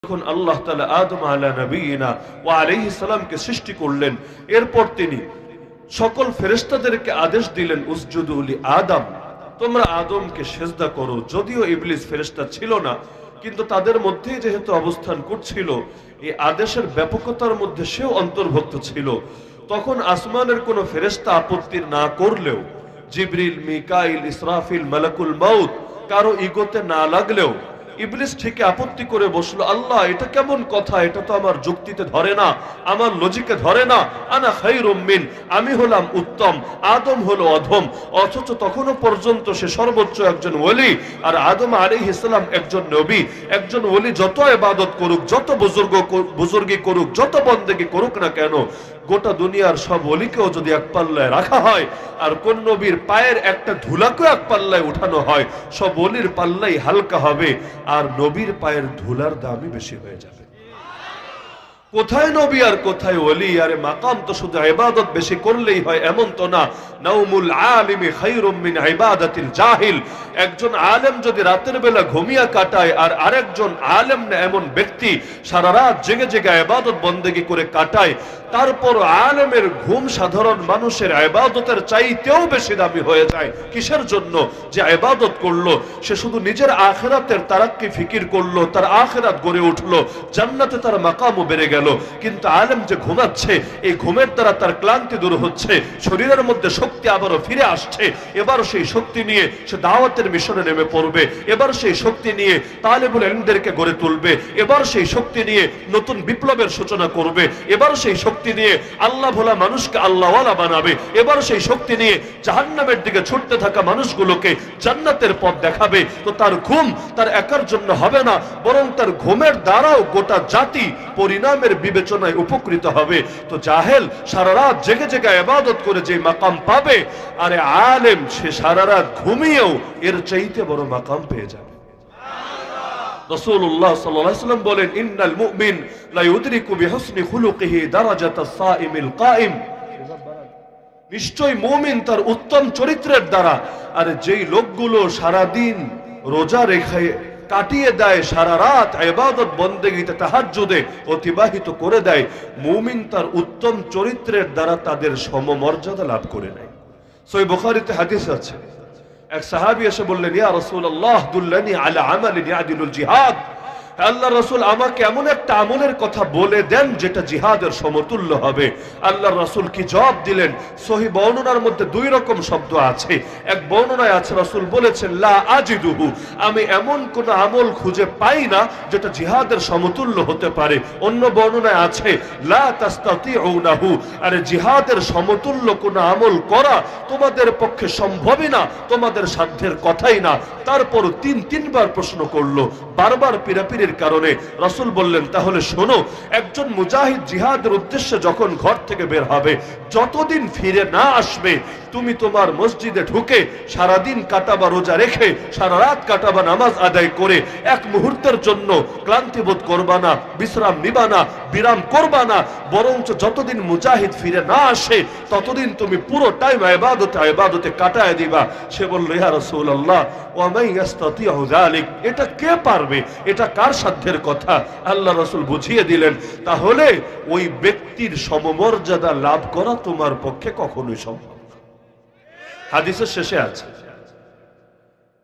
যখন আল্লাহ তাআলা আদম আলা নবিয়িনা ওয়া আলাইহিস সালামকে সৃষ্টি করলেন, এরপর তিনি সকল ফেরেশতাদেরকে আদেশ দিলেন, উসজুদু লি আদম, তোমরা আদমকে সিজদা করো। যদিও ইবলিস ফেরেশতা ছিল না, কিন্তু তাদের মধ্যেই যেহেতু অবস্থান করছিল, এই আদেশের ব্যাপকতার মধ্যে সেও অন্তর্ভুক্ত ছিল। তখন আসমানের কোনো ফেরেশতা আপত্তি না করলেও, জিবরিল, মিকাইল, ইসরাফিল, মালাকুল মাউত কারো ইগোতে না লাগলেও ইবলিস ঠিক আপত্তি করে বসলো, আল্লাহ এটা কেমন কথা, এটা তো আমার যুক্তিতে ধরে না, আমার লজিকে ধরে না। আনা খায়রুম মিন, আমি হলাম উত্তম, আদম হলো অধম। অথচ তখনও পর্যন্ত সে সর্বোচ্চ একজন ওলি, আর আদম আলাইহিস সালাম একজন নবী। একজন ওলি যত ইবাদত করুক, যত বুজুর্গি করুক, যত বন্দেগি করুক না কেন, গোটা দুনিয়ার সব ওলিকেও যদি এক পাল্লায় রাখা হয়, আর কোন নবীর পায়ের একটা ধুলাকেও এক পাল্লায় উঠানো হয়, সব ওলির পাল্লাই হালকা হবে, আর নবীর পায়ের ধুলার দামই বেশি হয়ে যাবে। কোথায় নবী আর কোথায় ওলি? আরে মাকাম তো শুধু ইবাদত বেশি করলেই হয় এমন তো না। নাউমুল আলিমি খায়রুম মিন ইবাদাতিল জাহিল। একজন আলেম যদি রাতের বেলা ঘুমিয়ে কাটায়, আর আরেকজন আলেম না এমন ব্যক্তি সারা রাত জেগে জেগে ইবাদত বন্দেগি করে কাটায়, তারপর আলেমের ঘুম সাধারণ মানুষের ইবাদতের চাইতেও বেশি দামি হয়ে যায়। কিসের জন্য? যে ইবাদত করলো, সে শুধু নিজের আখিরাতের তারাক্কি ফিকির করলো, তার আখিরাত গড়ে উঠলো, জান্নাতে তার মাকামও বেড়ে গেল। কিন্তু আলেম যে ঘুমাচ্ছে, এই ঘুমের দ্বারা তার ক্লান্তি দূর হচ্ছে, শরীরের মধ্যে শক্তি আবারও ফিরে আসছে। এবার সেই শক্তি নিয়ে সে দাওয়াতের মিশনে নেমে পড়বে, এবার সেই শক্তি নিয়ে তালেবুল ইলমদেরকে গড়ে তুলবে, এবার সেই শক্তি নিয়ে নতুন বিপ্লবের সূচনা করবে, এবার সেই শক্তি নিয়ে আল্লাহ ভোলা মানুষকে আল্লাহওয়ালা বানাবে, এবার সেই শক্তি নিয়ে জাহান্নামের দিকে ছুটতে থাকা মানুষগুলোকে জান্নাতের পথ দেখাবে। তো তার ঘুম তার একার জন্য হবে না, বরং তার ঘুমের দ্বারাও গোটা জাতি পরিণামের বিবেচনায় উপকৃত হবে। তো জাহেল সারা রাত জেগে জেগে ইবাদত করে যে মাকাম পাবে, আরে আলেম সে সারা রাত ঘুমিয়েও এর চাইতে বড় মাকাম পেয়ে যাবে। রাসূলুল্লাহ সাল্লাল্লাহু আলাইহি ওয়াসাল্লাম বলেন, ইন্নাল মুমিন লা ইউদরিকু বিহুসনি খুলুকিহি দারাজাতাস সাইমিল কাইম। নিশ্চয় মুমিন তার উত্তম চরিত্রের দ্বারা, আর যেই লোকগুলো সারা দিন রোজা রেখে কাটিয়ে দেয়, সারা রাত ইবাদত বন্দেগীতে তাহাজ্জুদে অতিবাহিত করে দেয়, মুমিন তার উত্তম চরিত্রের দ্বারা তাদের সমমর্যাদা লাভ করে নেয়। সহিহ বুখারীতে হাদিস আছে, এক সাহাবী এসে বললেন, ইয়া রাসূলুল্লাহ দুল্লানি আলা আমালিন ইয়াদিলুল জিহাদ। আল্লাহ রাসূল, আমাকে এমন একটা আমলের কথা বলে দেন যেটা জিহাদের সমতুল্য হবে। আল্লাহ রাসূল কি জবাব দিলেন? সহিহ বর্ণনার মধ্যে দুই রকম শব্দ আছে। এক বর্ণনায় আছে, রাসূল বলেছেন, লা আজিদুহু, আমি এমন কোন আমল খুঁজে পাই না যেটা জিহাদের সমতুল্য হতে পারে। অন্য বর্ণনায় আছে, লা তাস্তাতিউনাহু, আরে জিহাদের সমতুল্য কোন আমল করা তোমাদের পক্ষে সম্ভবই না, তোমাদের সাধ্যের কথাই না। তারপর তিনবার প্রশ্ন করলো, বারবার পিরাপিরির কারণে। রাসূল বললেন, তাহলে শোনো, একজন মুজাহিদ জিহাদের উদ্দেশ্যে যখন ঘর থেকে বের হবে, যতদিন ফিরে না আসবে, তুমি তোমার মসজিদে ঢুকে সারাদিন কাটাবা রোজা রেখে, সারা রাত কাটাবা নামাজ আদায় করে, এক মুহূর্তের জন্য ক্লান্তি বোধ করবা না, বিশ্রাম নিবা না, বিরাম করবা না, বরঞ্চ যতদিন মুজাহিদ ফিরে না আসে ততদিন তুমি পুরো টাইম ইবাদতে কাটায় দিবা। সে বলল, ইয়া রাসূলুল্লাহ ওয়া মান ইস্তাতিউ যালিক, এটা কে পারবে? এটা কার সাধ্যের কথা? আল্লাহ রাসূল বুঝিয়ে দিলেন, তাহলে ওই ব্যক্তির সমমর্যাদা লাভ করা তোমার পক্ষে কখনোই সম্ভব না। হাদিসের শেষে আছে,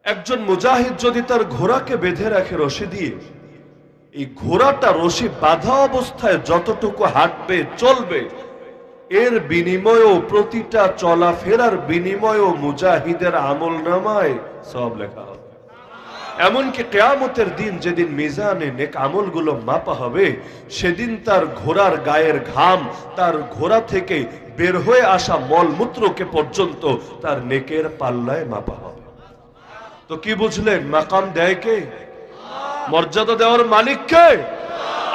একজন মুজাহিদ যদি তার ঘোড়াকে বেঁধে রাখে রশি দিয়ে, এই ঘোড়াটা রশি বাঁধা অবস্থায় যতটুকু হাঁটবে চলবে, এর বিনিময়েও, প্রতিটা চলাফেরার বিনিময়েও মুজাহিদের আমলনামায় সওয়াব লেখা হবে। এমনকি কিয়ামতের দিন যেদিন মিজানে নেক আমলগুলো মাপা হবে, সেদিন তার ঘোড়ার গায়ের ঘাম, তার ঘোড়া থেকে বের হয়ে আসা মলমূত্রকে পর্যন্ত তার নেকের পাল্লায় মাপা হবে। তো কি বুঝলেন? মাকাম দেয় কে? মর্যাদা দেওয়ার মালিক কে?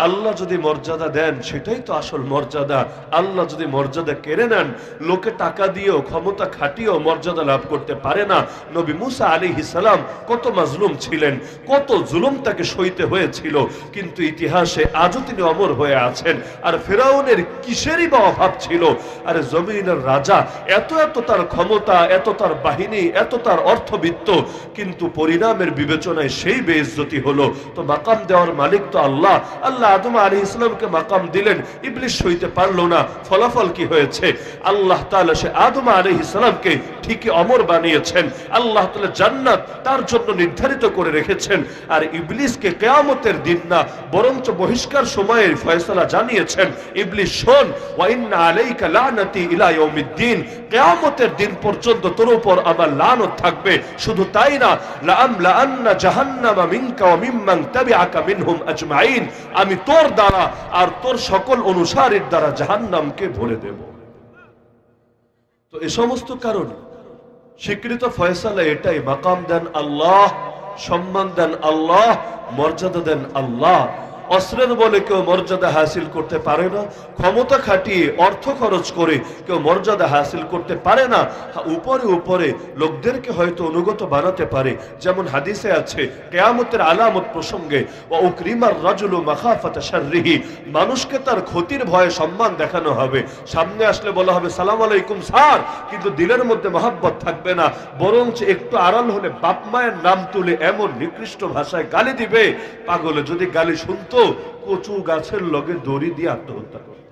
আল্লাহ যদি মর্যাদা দেন সেটাই তো আসল মর্যাদা। আল্লাহ যদি মর্যাদা কেড়ে নেন, লোকে টাকা দিয়েও ক্ষমতা খাটিয়েও মর্যাদা লাভ করতে পারে না। নবী মুসা আলাইহিস সালাম কত মাজলুম ছিলেন, কত জুলুম তাকে সইতে হয়েছিল, কিন্তু ইতিহাসে আজও তিনি অমর হয়ে আছেন। আর ফেরাউনের কিসেরই বা অভাব ছিল? আরে জমিনের রাজা, এত এত তার ক্ষমতা, এত তার বাহিনী, এত তার অর্থবিত্ত, কিন্তু পরিণামের বিবেচনায় সেই বেইজ্জতি হলো। তো মাকাম দেওয়ার মালিক তো আল্লাহ। আল্লাহ আদম আলাইহিস সালামকে মাকাম দিলেন, ইবলিস সইতে পারলো না। ফলাফল কি হয়েছে? আল্লাহ তাআলা সে আদম আলাইহিস সালামকে ঠিকই অমর বানিয়েছেন। আল্লাহ তাআলা জান্নাত তার জন্য নির্ধারিত করে রেখেছেন। আর ইবলিসকে কিয়ামতের দিন না, বরঞ্চ বহিষ্কার সময়ের ফয়সালা জানিয়েছেন, ইবলিস শোন, ওয়া ইন্না আলাইকা লানাতি ইলা ইয়াউমিদ্দিন, কিয়ামতের দিন পর্যন্ত তোর উপর আমার লানত থাকবে। শুধু তাই না, লাআমলাআন্না জাহান্নামা মিনকা ওয়া মিম্মান তাবিআকা মিনহুম আজমাইন, আমি তোর দ্বারা আর তোর সকল অনুসারীর দ্বারা জাহান্নামকে ভরে দেব। তো এই সমস্ত কারণে স্বীকৃত ফয়সালা এটাই, মাকাম দেন আল্লাহ, সম্মান দেন আল্লাহ, মর্যাদা দেন আল্লাহ। অস্ত্রের বলে কেউ মর্যাদা হাসিল করতে পারে না, ক্ষমতা খাটিয়ে অর্থ খরচ করে কেউ মর্যাদা হাসিল করতে পারে না। উপরে উপরে লোকদেরকে হয়তো অনুগত বানাতে পারে। যেমন হাদিসে আছে, কিয়ামতের আলামত প্রসঙ্গে, ওয়া উকরিমার রাজুলু মাখাফাতা শাররিহি, মানুষকে তার ক্ষতির ভয়ে সম্মান দেখানো হবে। সামনে আসলে বলা হবে সালাম আলাইকুম স্যার, কিন্তু দিলের মধ্যে মহব্বত থাকবে না, বরঞ্চ একটু আড়াল হলে বাপ মায়ের নাম তুলে এমন নিকৃষ্ট ভাষায় গালি দিবে, পাগলে যদি গালি শুনতো কচু গাছের লগে দড়ি দিয়ে আত্মহত্যা করত।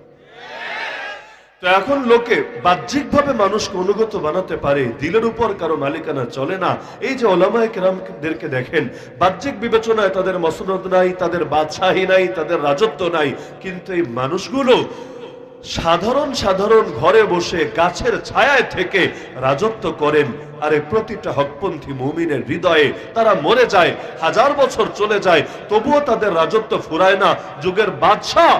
তো এখন লোকে বাহ্যিকভাবে মানুষকে অনুগত বানাতে পারে, দিলের উপর কারো মালিকানা চলে না। এই যে ওলামায়ে কেরামদেরকে দেখেন, বাহ্যিক বিবেচনায় তাদের মসনদ নাই, তাদের বাদশাহী নাই, তাদের রাজত্ব নাই, কিন্তু এই মানুষগুলো সাধারণ সাধারণ ঘরে বসে গাছের ছায়ায় থেকে রাজত্ব করেন। আরে প্রতিটা হকপন্থী মুমিনের হৃদয়ে তারা মরে যায়, 1000 বছর চলে যায়, তবুও তাদের রাজত্ব ফুরায় না। যুগের বাদশাহ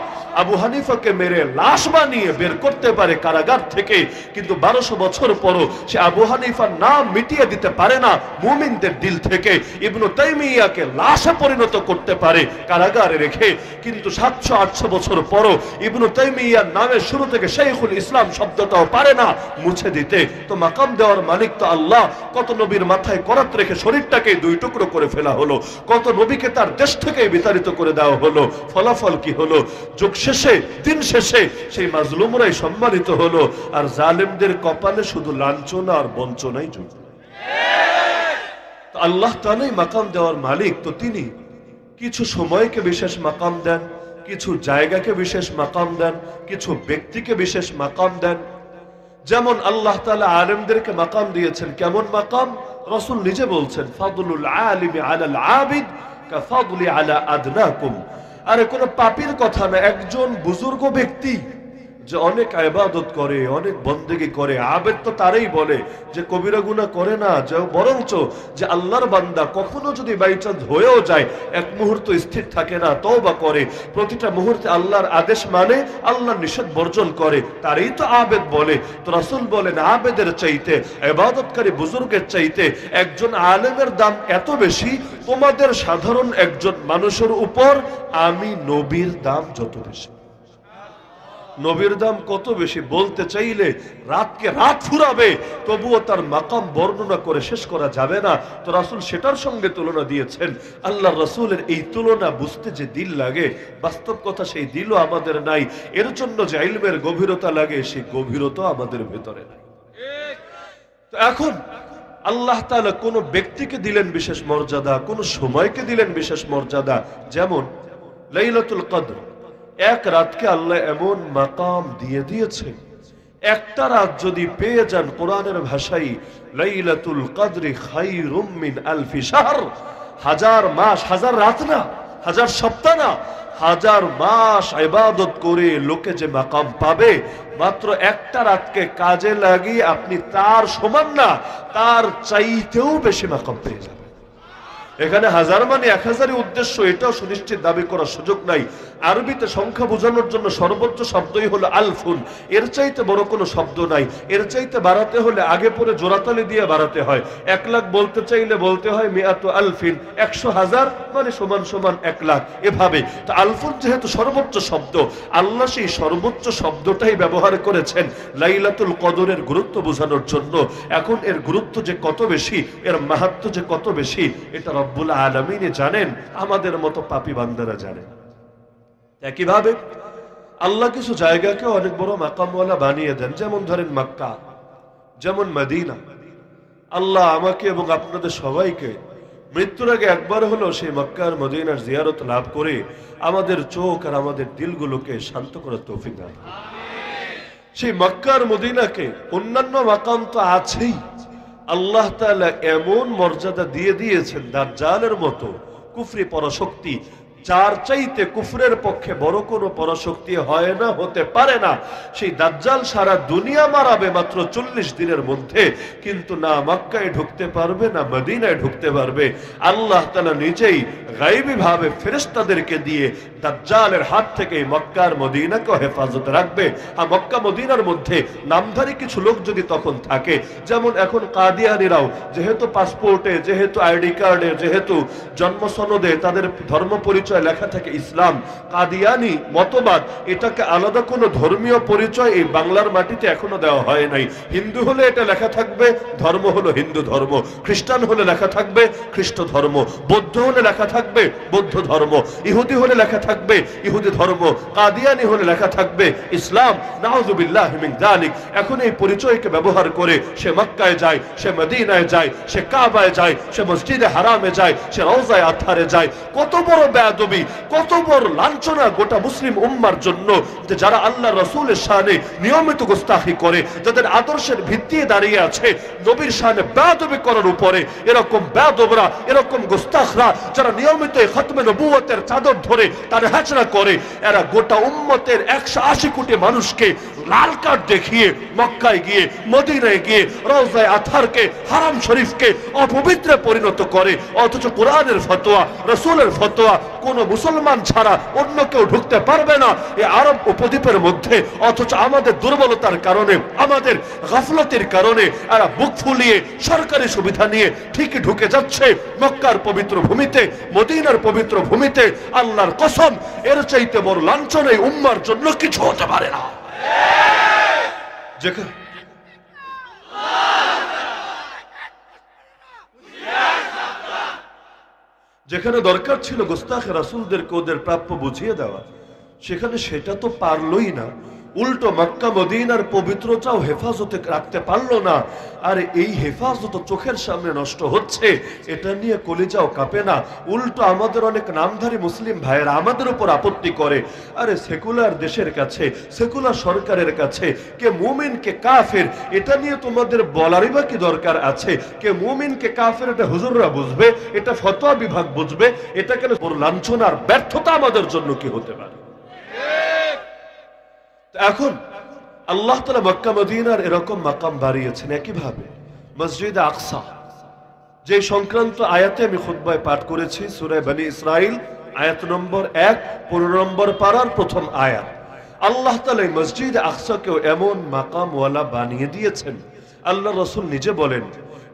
আবু হানিফাকে মেরে লাশ বানিয়ে বের করতে পারে কারাগার থেকে, কিন্তু 1200 বছর পরও সে আবু হানিফার নাম মিটিয়ে দিতে পারে না মুমিনদের দিল থেকে। ইবনু তাইমিয়াকে লাশে পরিণত করতে পারে কারাগারে রেখে, কিন্তু 700-800 বছর পরও ইবনু তাইমিয়ার নামের শুরু থেকে শাইখুল ইসলাম শব্দটাও পারে না মুছে দিতে। তো মাকাম দেওয়ার মালিক তো আল্লাহ। কত নবীর মাথায় করাত রেখে শরীরটাকে 2 টুকরো করে ফেলা হলো, কত নবীকে তার দেশ থেকে বিতাড়িত করে দেওয়া হলো। ফলাফল কি হলো? যুগ শেষে, দিন শেষে সেই মাজলুমরাই সম্মানিত হলো, আর জালেমদের কপালে শুধু লাঞ্ছনা আর বঞ্চনাই জুটল। আল্লাহ তাআলাই মাকাম দেওয়ার মালিক, তো তিনি কিছু সময়কে বিশেষ মাকাম দেন, কিছু জায়গাকে বিশেষ মাকাম দেন, কিছু ব্যক্তিকে বিশেষ মাকাম দেন। যেমন আল্লাহ তাআলা আলেমদেরকে মাকাম দিয়েছেন। কেমন মাকাম? রাসূল নিজে বলছেন, ফাদলুল আলিমি আলাল আবিদ কাফাদলি আলা আদনাকুম। আরে কোনো পাপীর কথা না, একজন বুজুর্গ ব্যক্তি যে অনেক ইবাদত করে, অনেক বন্দেগী করে, আবেদ তো তারই বলে যে কবিরা গুনাহ করে না, যে বরঞ্চ যে আল্লাহর বান্দা কখনো যদি বাইচান্স হয়েও যায়, এক মুহূর্ত স্থির থাকে না, তওবা করে, প্রতিটা মুহূর্তে আল্লাহর আদেশ মানে, আল্লাহর নিষেধ বর্জন করে, তারই তো আবেদ বলে। তো রাসূল বলেন, আবেদের চাইতে, ইবাদতকারী বুজুর্গের চাইতে একজন আলেমের দাম এত বেশি, তোমাদের সাধারণ একজন মানুষের উপর আমি নবীর দাম যত বেশি। নবীর দাম কত বেশি বলতে চাইলে রাতকে রাত ফুরাবে, তবুও তার মাকাম বর্ণনা করে শেষ করা যাবে না। তো রাসূল সেটার সঙ্গে তুলনা দিয়েছেন। আল্লাহর রাসূলের এই তুলনা বুঝতে যে দিল লাগে, বাস্তব কথা সেই দিলও আমাদের নাই। এর জন্য যে ইলমের গভীরতা লাগে, সেই গভীরতা আমাদের ভেতরে নাই। তো এখন আল্লাহ তাআলা কোন ব্যক্তিকে দিলেন বিশেষ মর্যাদা, কোন সময়কে দিলেন বিশেষ মর্যাদা। যেমন লাইলাতুল কদর, এক রাতকে আল্লাহ এমন মাকাম দিয়ে দিয়েছে, একটা রাত যদি পেয়ে যান, কোরআনের ভাষায় লাইলাতুল কদরি খায়রুম মিন আলফি শাহর, 1000 মাস, 1000 রাত না, 1000 সপ্তাহ না, 1000 মাস ইবাদত করে লোকে যে মাকাম পাবে, মাত্র একটা রাতকে কাজে লাগিয়ে আপনি তার সমান না, তার চাইতেও বেশি মাকাম পেয়ে যাবেন। এখানে হাজার মানে 1000ই উদ্দেশ্য, এটাও সুনিশ্চিত দাবি করার সুযোগ নাই। আরবিতে সংখ্যা বোঝানোর জন্য সর্বোচ্চ শব্দই হলো আলফুন, এর চাইতে বড় কোনো শব্দ নাই। এর চাইতে বাড়াতে হলে আগে পরে জোড়াতালি দিয়ে বাড়াতে হয়। 1 লাখ বলতে চাইলে বলতে হয় মিয়াতু আলফিন, 100,000 মানে সমান সমান 1 লাখ, এভাবে। তো আলফুন যেহেতু সর্বোচ্চ শব্দ, আল্লাহ সেই সর্বোচ্চ শব্দটাই ব্যবহার করেছেন লাইলাতুল কদরের গুরুত্ব বোঝানোর জন্য। এখন এর গুরুত্ব যে কত বেশি, এর মাহাত্ম্য যে কত বেশি, এটা রব্বুল আলামিন জানেন, আমাদের মতো পাপী বান্দারা জানেন। একইভাবে আল্লাহ কিছু জায়গাকে অনেক বড় মাকামওয়ালা বানিয়ে দেন, যেমন ধরেন মক্কা, যেমন মদিনা। আল্লাহ আমাকে এবং আপনাদের সবাইকে মৃত্যুর আগে একবার হলো সেই মক্কা আর মদিনার জিয়ারত লাভ করে আমাদের চোখ আর আমাদের দিলগুলোকে শান্ত করার তৌফিক দান। সেই মক্কা আর মদিনাকে, অন্যান্য মাকাম তো আছেই, আল্লাহ তাআলা এমন মর্যাদা দিয়ে দিয়েছেন দাজ্জালের মতো কুফরি পরাশক্তি, যার চাইতে কুফরের পক্ষে বড় কোনো পরাশক্তি হয় না, হতে পারে না। সেই দাজ্জাল সারা দুনিয়া মারাবে মাত্র 40 দিনের মধ্যে, কিন্তু না মক্কায় ঢুকতে পারবে না মদিনায় ঢুকতে পারবে। আল্লাহ তাআলা নিজেই গায়বী ভাবে ফেরেশতাদেরকে দিয়ে দাজ্জালের হাত থেকে মক্কার মদিনাকে হেফাজতে রাখবে। আর মক্কা মদিনার মধ্যে নামধারী কিছু লোক যদি তখন থাকে, যেমন এখন কাদিয়ানীরাও যেহেতু পাসপোর্টে, যেহেতু আইডি কার্ডে, যেহেতু জন্ম সনদে তাদের ধর্ম পরিচয় লেখা থাকে ইসলাম, কাদিয়ানি মতবাদ, এটাকে আলাদা কোনো ধর্মীয় পরিচয় এই বাংলার মাটিতে এখনো দেওয়া হয় নাই। হিন্দু হলে এটা লেখা থাকবে ধর্ম হলো হিন্দু ধর্ম, খ্রিস্টান হলে লেখা থাকবে খ্রিস্ট ধর্ম, বৌদ্ধ হলে লেখা থাকবে বৌদ্ধ ধর্ম, ইহুদি হলে লেখা থাকবে ইহুদি ধর্ম, কাদিয়ানি হলে লেখা থাকবে ইসলাম। নাউযুবিল্লাহি মিন যালিক। এখন এই পরিচয়কে ব্যবহার করে সে মক্কায় যায়, সে মদিনায় যায়, সে কাবায় যায়, সে মসজিদে হারামে যায়, সে রওজায়ে আতহারে যায়। কত বড় বেয়াদবি, কত বড় লাঞ্ছনা গোটা মুসলিম উম্মার জন্য, যে যারা আল্লাহ রাসূলের শানে নিয়মিত গোস্তাখি করে, যাদের আদর্শের ভিত্তি দাঁড়িয়ে আছে নবীর শানে বেয়াদবি করার উপরে, এরকম বেয়াদবরা, এরকম গোস্তাখরা যারা নিয়মিত খতমে নবুয়তের চাদর ধরে তার হেচড়া করে, এরা গোটা উম্মতের 180 কোটি মানুষকে লাল কার্ড দেখিয়ে মক্কায় গিয়ে, মদিনায় গিয়ে রওজায়ে আতহারকে, হারাম শরীফকে অপবিত্রে পরিণত করে। অথচ কোরআনের ফতোয়া, রাসূলের ফতোয়া কোন মুসলমান ছাড়া অন্য কেউ ঢুকতে পারবে না এই আরব উপদ্বীপের মধ্যে। অথচ আমাদের দুর্বলতার কারণে, আমাদের গাফলতির কারণে এরা বুক ফুলিয়ে সরকারি সুবিধা নিয়ে ঠিকই ঢুকে যাচ্ছে মক্কার পবিত্র ভূমিতে, মদিনার পবিত্র ভূমিতে। আল্লাহর কসম, এর চাইতে বড় লাঞ্ছনা এই উম্মার জন্য কিছু হতে পারে না। যেখানে দরকার ছিল গোস্তাখে রাসূলদেরকে ওদের প্রাপ্য বুঝিয়ে দেওয়া, সেখানে সেটা তো পারলই না, উল্টো মক্কা মদিনার পবিত্রতাও হেফাজতে রাখতে পারলো না। আর এই হেফাজত চোখের সামনে নষ্ট হচ্ছে, এটা নিয়ে কলিজাও কাঁপে না। উল্টো আমাদের অনেক নামধারী মুসলিম ভাইয়েরা আমাদের উপর আপত্তি করে, আরে সেকুলার দেশের কাছে, সেকুলার সরকারের কাছে কে মুমিন কে কাফের, এটা নিয়ে তোমাদের বলারই বা কি দরকার আছে? কে মুমিন কে কাফের এটা হুজুররা বুঝবে, এটা ফতোয়া বিভাগ বুঝবে, এটা কেন বড় লাঞ্ছনার ব্যর্থতা আমাদের জন্য কি হতে পারে? এখন আল্লাহ তাআলা মক্কা মদিনার এরকম মাকাম বাড়িয়েছেন। একইভাবে মসজিদে আকসা, যে সংক্রান্ত আয়াতে আমি খুতবায় পাঠ করেছি, সূরা বনী ইসরাইল আয়াত নম্বর 1, 15 নম্বর পারার প্রথম আয়াত। আল্লাহ তাআলা মসজিদে আকসাকেও এমন মাকামওয়ালা বানিয়ে দিয়েছেন। আল্লাহ রাসূল নিজে বলেন,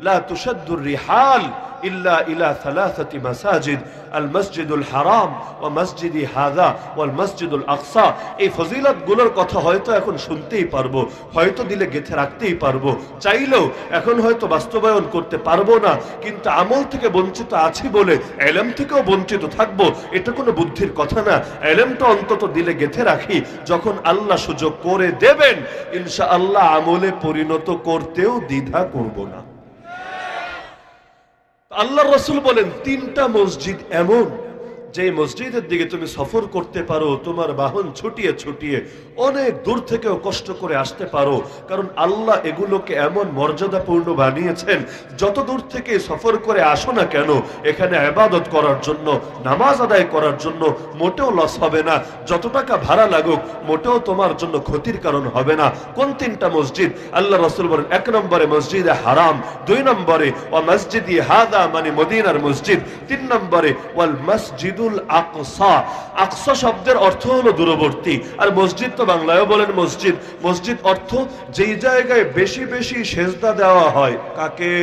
লা তুশাদ্দুর রিহাল ইল্লা ইলা সালাসাতি মাসাজিদ, আল মসজিদুল হারাম ওয়া মসজিদি হাযা ওয়াল মসজিদুল আকসা। এই ফজিলতগুলোর কথা হয়তো এখন শুনতেই পারবো, হয়তো দিলে গেঁথে রাখতেই পারবো, চাইলেও এখন হয়তো বাস্তবায়ন করতে পারবো না, কিন্তু আমল থেকে বঞ্চিত আছি বলে ইলম থেকেও বঞ্চিত থাকবো, এটা কোনো বুদ্ধির কথা না। ইলমটা অন্তত দিলে গেঁথে রাখি, যখন আল্লাহ সুযোগ করে দেবেন ইনশাআল্লাহ আমলে পরিণত করতেও দ্বিধা করব না। আল্লাহর রাসূল বলেন 3টা মসজিদ এমন যে মসজিদের দিকে তুমি সফর করতে পারো, তোমার বাহন ছুটিয়ে ছুটিয়ে অনেক দূর থেকেও কষ্ট করে আসতে পারো, কারণ আল্লাহ এগুলোকে এমন মর্যাদাপূর্ণ বানিয়েছেন, যত দূর থেকে সফর করে আসো না কেন, এখানে ইবাদত করার জন্য, নামাজ আদায় করার জন্য মোটেও লস হবে না। যত টাকা ভাড়া লাগুক মোটেও তোমার জন্য ক্ষতির কারণ হবে না। কোন তিনটা মসজিদ? আল্লাহ রাসূল বলেন, এক নম্বরে মসজিদে হারাম, দুই নম্বরে ওয়া মসজিদি হাদা মানে মদিনার মসজিদ, তিন নম্বরে ওয়াল মসজিদুল আকসা। আকসা শব্দের অর্থ হলো দূরবর্তী, আর মসজিদ তো বাংলায়ও বলেন মসজিদ। মসজিদ অর্থ যেই জায়গায় বেশি বেশি সেজদা দেওয়া হয়। কাকে?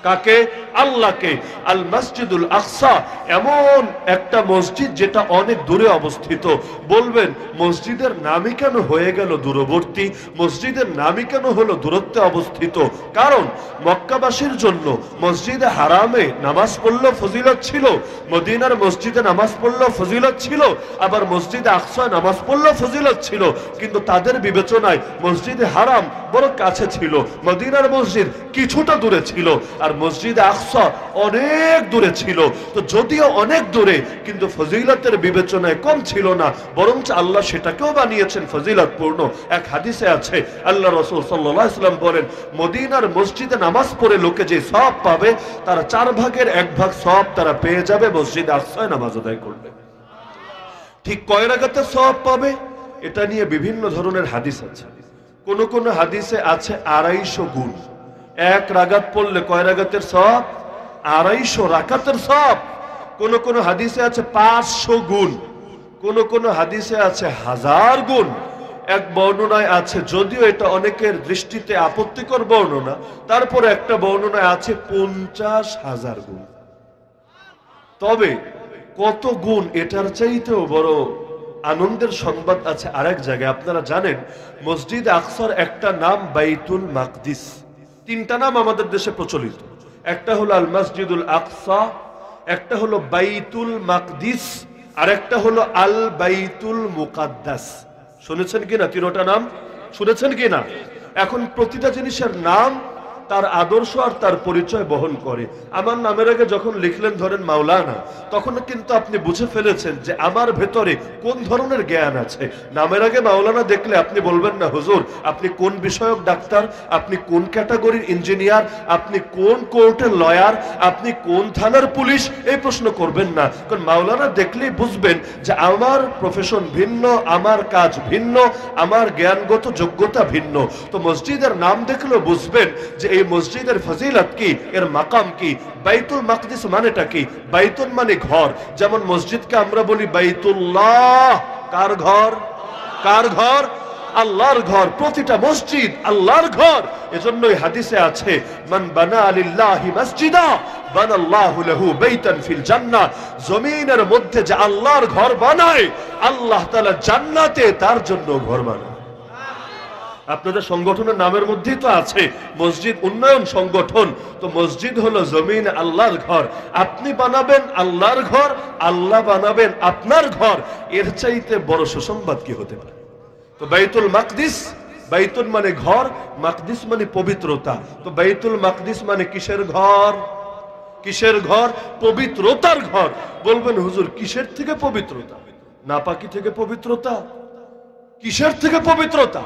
কাকে? আল্লাহকে। আল মসজিদুল আকসা এমন একটা মসজিদ যেটা অনেক দূরে অবস্থিত। বলবেন মসজিদের নামই কেন হয়ে গেল দূরবর্তী? মসজিদের নামই কেন হলো দূরত্বে অবস্থিত? কারণ মক্কাবাসীর জন্য মসজিদে হারামে নামাজ পড়লেও ফজিলত ছিল, মদিনার মসজিদে নামাজ পড়লেও ফজিলত ছিল, আবার মসজিদে আকসায় নামাজ পড়লেও ফজিলত ছিল। কিন্তু তাদের বিবেচনায় মসজিদে হারাম বড় কাছে ছিল, মদিনার মসজিদ কিছুটা দূরে ছিল, আর মসজিদে আকসা অনেক দূরে ছিল। তো যদিও অনেক দূরে, কিন্তু ফজিলতের বিবেচনায় কম ছিল না, বরঞ্চ আল্লাহ সেটাকেও বানিয়েছেন ফজিলতপূর্ণ। এক হাদিসে আছে আল্লাহ রাসূল সাল্লাল্লাহু আলাইহি ওয়াসাল্লাম বলেন, মদিনার মসজিদে নামাজ পড়ে লোকে যে সওয়াব পাবে, তার 4 ভাগের 1 ভাগ সওয়াব তারা পেয়ে যাবে মসজিদে আকসায় নামাজ আদায় করলে। ঠিক কয় রাকাতের সওয়াব পাবে? এটা নিয়ে বিভিন্ন ধরনের হাদিস আছে। কোন কোন হাদিসে আছে 250 গুণ। 1 রাকাত পড়লে কয় রাকাতের সওয়াব? 250 রাকাতের সওয়াব। কোন কোন হাদিসে আছে 500 গুণ, কোন কোন হাদিসে আছে 1000 গুণ। এক বর্ণনায় আছে, যদিও এটা অনেকের দৃষ্টিতে আপত্তিকর বর্ণনা, তারপরে একটা বর্ণনায় আছে 50,000 গুণ। তবে কত গুণ, এটার চাইতেও বড় আনন্দের সংবাদ আছে আরেক জায়গায়। আপনারা জানেন মসজিদ আকসার একটা নাম বাইতুল মাকদিস। 3টা নাম আমাদের দেশে প্রচলিত, একটা হলো আল মসজিদুল আকসা, একটা হলো বাইতুল মাকদিস, আর একটা হলো আল বাইতুল মুকাদ্দাস। শুনেছেন কিনা? 3টা নাম শুনেছেন কিনা? এখন প্রতিটা জিনিসের নাম তার আদর্শ আর তার পরিচয় বহন করে। আমার নামের আগে যখন লিখলেন ধরেন মাওলানা, তখন কিন্তু আপনি বুঝে ফেলেছেন যে আমার ভেতরে কোন ধরনের জ্ঞান আছে। নামের আগে মাওলানা দেখলে আপনি বলবেন না, হুজুর আপনি কোন বিষয়ক ডাক্তার, আপনি কোন ক্যাটাগরির ইঞ্জিনিয়ার, আপনি কোন কোর্টের লয়ার, আপনি কোন থানার পুলিশ, এই প্রশ্ন করবেন না। কারণ মাওলানা দেখলেই বুঝবেন যে আমার প্রফেশন ভিন্ন, আমার কাজ ভিন্ন, আমার জ্ঞানগত যোগ্যতা ভিন্ন। তো মসজিদের নাম দেখলেও বুঝবেন যে এই মসজিদের ফজিলত কি, এর মাকাম কি। বাইতুল মাকদিস মানেটা কি? বাইতুল মানে ঘর, যেমন মসজিদকে আমরা বলি বাইতুল্লাহ। কার ঘর? কার ঘর? আল্লাহর ঘর। প্রতিটা মসজিদ আল্লাহর ঘর। এজন্যই হাদিসে আছে, মান বানা লিল্লাহি মসজিদা বানাল্লাহু লাহু বাইতান ফিল জান্নাহ। জমিনের মধ্যে যে আল্লাহর ঘর বানায়, আল্লাহ তাআলা জান্নাতে তার জন্য ঘর বানায়। আপনাদের সংগঠনের নামের মধ্যেই তো আছে মসজিদ উন্নয়ন সংগঠন। তো মসজিদ হলো জমিন আল্লাহর ঘর। আপনি বানাবেন আল্লাহর ঘর, আল্লাহ বানাবেন আপনার ঘর। এর চাইতে বড় সুসংবাদ কি হতে পারে? তো বাইতুল মাকদিস, বাইতুল মানে ঘর, মাকদিস মানে পবিত্রতা। তো বাইতুল মাকদিস মানে কিসের ঘর? কিসের ঘর? পবিত্রতার ঘর। বলবেন হুজুর কিসের থেকে পবিত্রতা? নাপাকি থেকে পবিত্রতা? কিসের থেকে পবিত্রতা?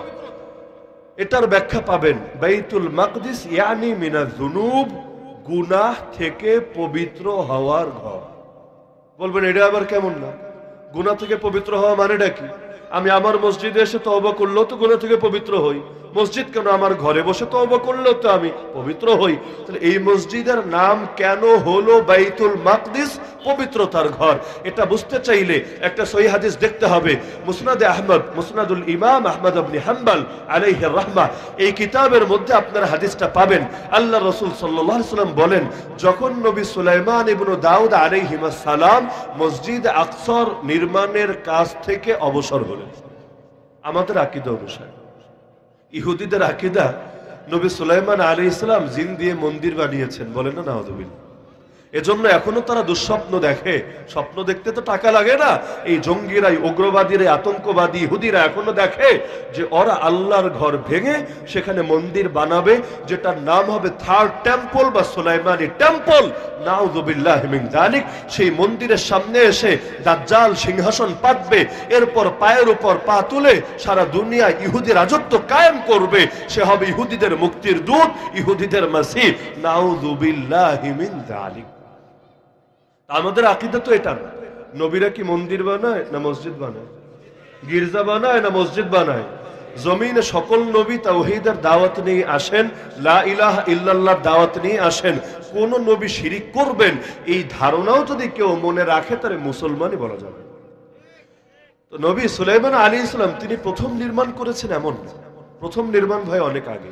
এটার ব্যাখ্যা পাবেন, বাইতুল মাকদিস ইয়ানি মিনাজ যুনুব, গুনাহ থেকে পবিত্র হওয়ার ঘর। বলবেন এটা আবার কেমন না? গুনাহ থেকে পবিত্র হওয়া মানেটা কি? আমি আমার মসজিদে এসে তওবা করলেও তো গুনাহ থেকে পবিত্র হই। মসজিদ কেন, আমার ঘরে বসে তওবা করলেও তো আমি পবিত্র হই। তাহলে এই মসজিদের নাম কেন হলো বাইতুল মাকদিস, পবিত্রতার ঘর? এটা বুঝতে চাইলে একটা সহিহ হাদিস দেখতে হবে। মুসনাদে আহমদ, মুসনাদুল ইমাম আহমদ ইবনে হাম্বল আলাইহির রাহমাহ, এই কিতাবের মধ্যে আপনারা হাদিসটা পাবেন। আল্লাহ রাসূল সাল্লাল্লাহু আলাইহি ওয়াসাল্লাম বলেন, যখন নবী সুলাইমান ইবনে দাউদ আলাইহিস সালাম মসজিদ আকসার নির্মাণের কাজ থেকে অবসর হলেন, আমাদের আকীদা অনুসারে, ইহুদিদের আকীদা নবী সুলাইমান আলাইহিস সালাম জিন দিয়ে মন্দির বানিয়েছেন, বলেন না নাউযুবিল্লাহ। এজন্য এখনো তারা দুঃস্বপ্ন দেখে। স্বপ্ন দেখতে তো টাকা লাগে না। এই জঙ্গিরা, উগ্রবাদীরা, আতঙ্কবাদী ইহুদিরা এখনো দেখে যে ওরা আল্লাহর ঘর ভেঙে সেখানে মন্দির বানাবে, যেটার নাম হবে থার্ড টেম্পল বা সুলাইমানি টেম্পল। নাউযুবিল্লাহি মিন যালিক। সেই মন্দিরের সামনে এসে দাজ্জাল সিংহাসন পাতবে, এরপর পায়ের উপর পা তুলে সারা দুনিয়া ইহুদি রাজত্ব কায়েম করবে। সে হবে ইহুদিদের মুক্তির দূত, ইহুদিদের মাসিহ। নাউযুবিল্লাহি মিন যালিক। আমাদের আকীদা তো এটা না। নবীরা কি মন্দির বানায় না মসজিদ বানায়? গির্জা বানায় না মসজিদ বানায়? জমিনে সকল নবী তাওহীদের দাওয়াত নিয়ে আসেন, লা ইলাহা ইল্লাল্লাহর দাওয়াত নিয়ে আসেন। কোন নবী শিরিক করবেন এই ধারণাও যদি কেউ মনে রাখে তাহলে মুসলমানই বলা যাবে। তো নবী সুলাইমান আলাইহিস সালাম তিনি প্রথম নির্মাণ করেছেন এমন না। প্রথম নির্মাণ ভাই অনেক আগে।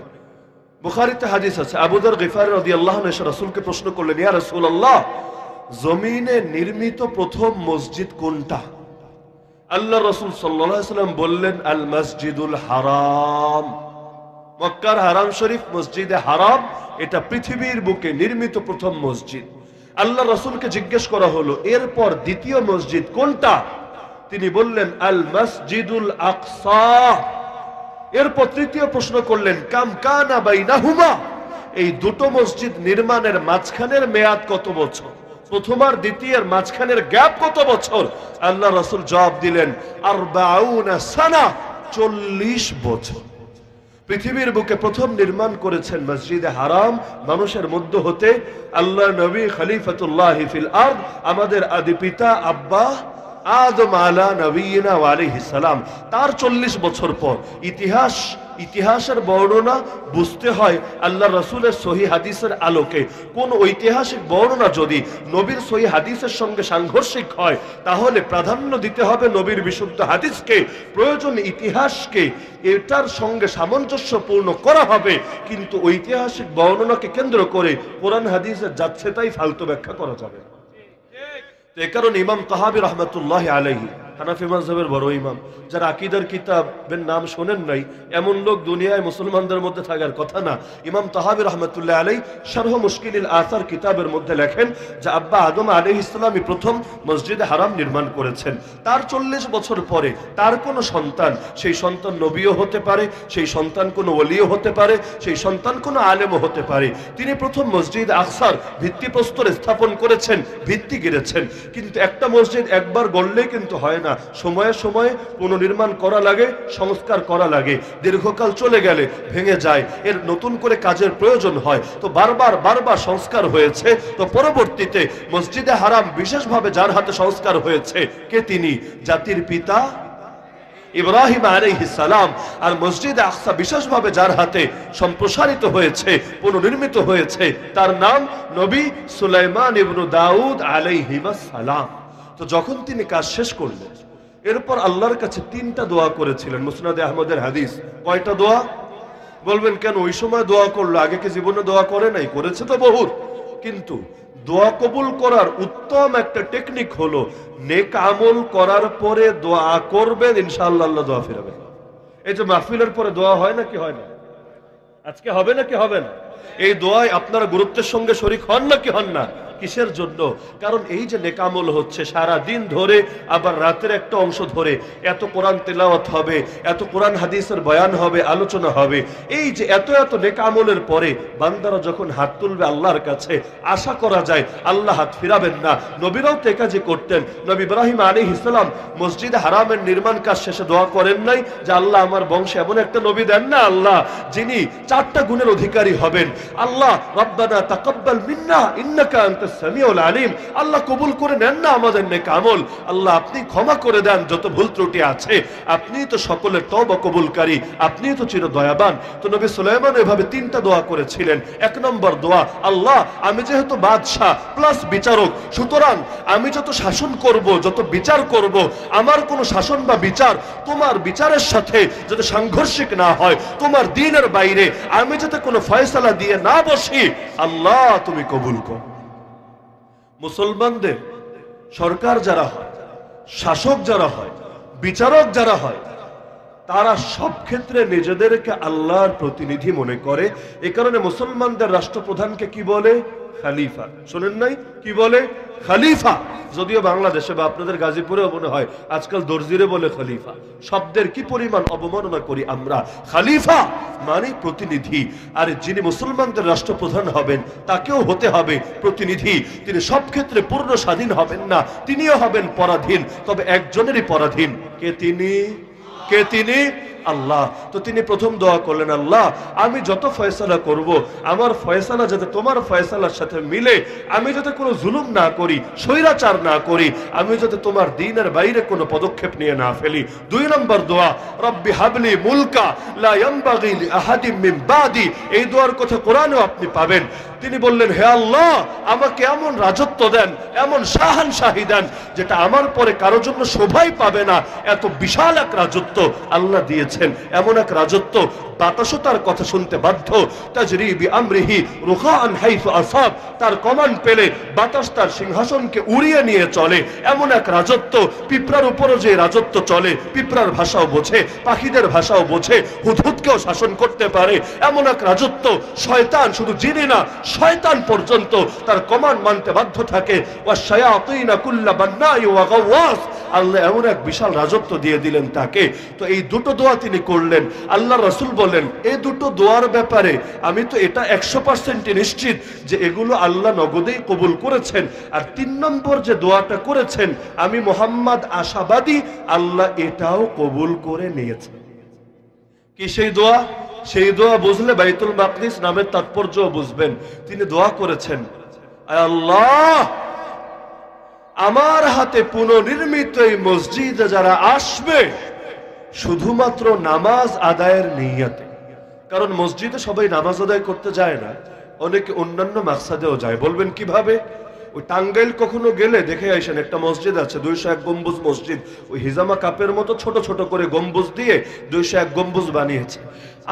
বুখারীতে হাদিস আছে, আবু যর গিফারী রাদিয়াল্লাহু আনহু রাসূলকে প্রশ্ন করলেন, ইয়া রাসূলুল্লাহ, জমিনে নির্মিত প্রথম মসজিদ কোনটা? আল্লাহ রাসূল সাল্লাল্লাহু আলাইহি ওয়াসাল্লাম বললেন, আল মসজিদুল হারাম। মক্কার হারাম শরীফ, মসজিদে হারাম, এটা পৃথিবীর বুকে নির্মিত প্রথম মসজিদ। আল্লাহ রাসূলকে জিজ্ঞেস করা হলো, এরপর দ্বিতীয় মসজিদ কোনটা? তিনি বললেন, আল মসজিদুল আকসা। এরপর তৃতীয় প্রশ্ন করলেন, কাম কানা বাইনাহুমা। এই দুটো মসজিদ নির্মাণের মাঝখানের মেয়াদ কত বছর? প্রথম আর দ্বিতীয়ের মাঝখানের গ্যাপ কত বছর? আল্লাহ রাসূল জবাব দিলেন, 40 সানা, 40 বছর। পৃথিবীর বুকে প্রথম নির্মাণ করেছেন মসজিদে হারাম মানুষের মধ্য হতে আল্লাহ নবী খলিফাতুল্লাহ ফিল আরদ, আমাদের আদি পিতা আব্বা আদম আলা নবীনা ওয়া আলাইহিস সালাম। তার 40 বছর পর ইতিহাসের বর্ণনা বুঝতে হয় আল্লাহ রাসূলের সহিহ হাদিসের আলোকে। কোন ঐতিহাসিক বর্ণনা যদি নবীর সহিহ হাদিসের সঙ্গে সাংঘর্ষিক হয় তাহলে প্রাধান্য দিতে হবে নবীর বিশুদ্ধ হাদিসকে, প্রয়োজন ইতিহাসকে এটার সঙ্গে সামঞ্জস্যপূর্ণ করা হবে। কিন্তু ঐতিহাসিক বর্ণনাকে কেন্দ্র করে কোরআন হাদিসের যাচ্ছে তাই ফালতু ব্যাখ্যা করা যাবে। এ কারণে ইমাম তাহাবী রাহমাতুল্লাহি আলাইহি, হানাফি মাযহাবের বড় ইমাম, যারা আকীদার কিতাবের নাম শোনেন নাই এমন লোক দুনিয়ায় মুসলমানদের মধ্যে থাকার কথা না। ইমাম তাহাবী রাহমাতুল্লাহি আলাইহি শারহ মুশকিলিল আসার কিতাবের মধ্যে লেখেন যে আব্বা আদম আলাইহিস সালামই প্রথম মসজিদে হারাম নির্মাণ করেছেন। তার 40 বছর পরে তার কোনো সন্তান, সেই সন্তান নবীও হতে পারে, সেই সন্তান কোনো ওলিও হতে পারে, সেই সন্তান কোনো আলেমও হতে পারে, তিনি প্রথম মসজিদ আকসার ভিত্তিপ্রস্তর স্থাপন করেছেন, ভিত্তি গেড়েছেন। কিন্তু একটা মসজিদ একবার গড়লেই কিন্তু হয় না, সময়ে সময়ে পুনর্নির্মাণ করা লাগে, সংস্কার করা লাগে। দীর্ঘকাল চলে গেলে ভেঙে যায়, এর নতুন করে কাজের প্রয়োজন হয়। তো বারবার সংস্কার হয়েছে। তো পরবর্তীতে মসজিদে হারাম বিশেষভাবে যার হাতে সংস্কার হয়েছে কে? তিনি জাতির পিতা ইব্রাহিম আলাইহিস সালাম। আর মসজিদে আকসা বিশেষভাবে যার হাতে সম্প্রসারিত হয়েছে, পুনর্নির্মিত হয়েছে, তার নাম নবী সুলাইমান ইবনে দাউদ আলাইহিস সালাম। তো যখন তিনি কাজ শেষ করলেন এরপর আল্লাহর কাছে 3টা দোয়া করেছিলেন। মুসনাদে আহমদের হাদিস। কয়টা দোয়া? বলবেন কেন ওই সময় দোয়া করলো, আগে কি জীবনে দোয়া করে নাই? করেছে তো বহুত। কিন্তু দোয়া কবুল করার উত্তম একটা টেকনিক হলো নেক আমল করার পরে দোয়া করবেন, ইনশাআল্লাহ আল্লাহ দোয়া ফিরাবেন। এই যে মাহফিলের পরে দোয়া হয় না কি হয় না? আজকে হবে না কি হবে না? এই দোয়ায় আপনারা গুরুত্বের সঙ্গে শরীক হন না কি হন না? কিসের জন্য? কারণ এই যে নেকামল হচ্ছে সারা দিন ধরে, আবার রাতের একটা অংশ ধরে এত কোরআন তেলাওয়াত হবে, এত কোরআন হাদিসের বয়ান হবে, আলোচনা হবে। এই যে এত নেকামলের পরে বান্দারা যখন হাত তুলবে আল্লাহর কাছে, আশা করা যায় আল্লাহ হাত ফিরাবেন না। নবীরাও তো কাজই করতেন। নবী ইব্রাহিম আলাইহিস সালাম মসজিদে হারামের নির্মাণ কাজ শেষে দোয়া করেন নাই যে আল্লাহ আমার বংশে এমন একটা নবী দেন না আল্লাহ যিনি 4টা গুণের অধিকারী হবেন। আল্লাহ রব্বানা তাকাব্বাল মিন্না ইন্নাকা আনতাস সামিউল আলিম। আল্লাহ কবুল করে নেন না আমাদের নেক আমল। আল্লাহ আপনি ক্ষমা করে দেন যত ভুল ত্রুটি আছে, আপনি তো সকলের তওবা কবুলকারী, আপনি তো চির দয়াবান। তো নবী সুলাইমান এভাবে 3টা দোয়া করেছিলেন। 1 নম্বর দোয়া, আল্লাহ আমি যেহেতু বাদশাহ প্লাস বিচারক, সুতরাং আমি যত শাসন করব, যত বিচার করব, আমার কোনো শাসন বা বিচার তোমার বিচারের সাথে যাতে সাংঘর্ষিক না হয়, তোমার দ্বীনের বাইরে আমি যাতে কোনো ফয়সালা দিয়ে না বসি, আল্লাহ তুমি কবুল করো। মুসলমানদের সরকার যারা হয়, শাসক যারা হয়, বিচারক যারা হয়, তারা সব ক্ষেত্রে নিজেদেরকে আল্লাহর প্রতিনিধি মনে করে। এই কারণে মুসলমানদের রাষ্ট্রপ্রধানকে কি বলে? খলিফা। শোনেন নাই কি বলে? খলিফা। যদিও বাংলাদেশে বা আপনাদের গাজীপুরেও মনে হয় আজকাল দর্জিরে বলে খলিফা। শব্দের কি পরিমাণ অবমাননা করি আমরা। খলিফা মানে প্রতিনিধি। আর যিনি মুসলমানদের রাষ্ট্রপ্রধান হবেন তাকেও হতে হবে প্রতিনিধি। তিনি সব ক্ষেত্রে পূর্ণ স্বাধীন হবেন না, তিনিও হবেন পরাধীন। তবে একজনেরই পরাধীন। কে তিনি? কে তিনি? আল্লাহ। তো তিনি প্রথম দোয়া করলেন, আল্লাহ আমি যত ফয়সালা করব আমার ফয়সালা যাতে তোমার ফয়সালার সাথে মিলে, আমি যাতে কোনো জুলুম না করি, স্বৈরাচার না করি, আমি যাতে তোমার দ্বীনের বাইরে কোনো পদক্ষেপ নিয়ে না ফেলি। 2 নম্বর দোয়া, রব্বি হাবলি মুলকা লা ইয়ানবাগি লিআহাদিন মিন বাদি। এই দোয়ার কথা কোরআনেও আপনি পাবেন। তিনি বললেন, হে আল্লাহ আমাকে এমন রাজত্ব দেন, এমন শাহানশাহী দেন যেটা আমার পরে কারোর জন্য শোভাই পাবে না। এত বিশাল এক রাজত্ব আল্লাহ দিয়েছেন, এমন এক রাজত্ব বাতাসও তার কথা শুনতে বাধ্য। তাজরি বিআমরিহি রুখাআন হাইসু আসাব। তার কমান্ড পেলে বাতাস তার সিংহাসনকে উড়িয়ে নিয়ে চলে, এমন এক রাজত্ব। পিঁপড়ার উপরও যে রাজত্ব চলে, পিঁপড়ার ভাষাও বোঝে, পাখিদের ভাষাও বোঝে, হুদহুদকেও শাসন করতে পারে, এমন এক রাজত্ব। শয়তান, শুধু জিনি না শয়তান পর্যন্ত তার কমান্ড মানতে বাধ্য থাকে। ওয়াশায়াতিনা কুল্লা বান্নাই ওয়া গাওয়াস। আল্লাহ এমন এক বিশাল রাজত্ব দিয়ে দিলেন তাকে। তো এই দুটো দোয়া তিনি করলেন। আল্লাহ রাসূল বলেন, এই দুটো দোয়ার ব্যাপারে আমি তো এটা 100% নিশ্চিত যে এগুলো আল্লাহ নগদেই কবুল করেছেন। আর 3 নম্বর যে দোয়াটা করেছেন, আমি মুহাম্মদ আশাবাদী আল্লাহ এটাও কবুল করে নিয়েছেন। কি সেই দোয়া? সেই দোয়া বুঝলে বাইতুল মাকদিস নামের তাৎপর্য বুঝবেন। তিনি দোয়া করেছেন, আয় আল্লাহ আমার হাতে পুনর্নির্মিত এই মসজিদে যারা আসবে শুধুমাত্র নামাজ আদায়ের নিয়তে। কারণ মসজিদে সবাই নামাজ আদায় করতে যায় না, অনেকে অন্যান্য মাকসাদেও যায়। বলবেন কিভাবে? ওই টাঙ্গাইল কখনো গেলে দেখে আসেন, একটা মসজিদ আছে 201 গম্বুজ মসজিদ। ওই হিজামা কাপের মতো ছোট ছোট করে গম্বুজ দিয়ে 201 গম্বুজ বানিয়েছে।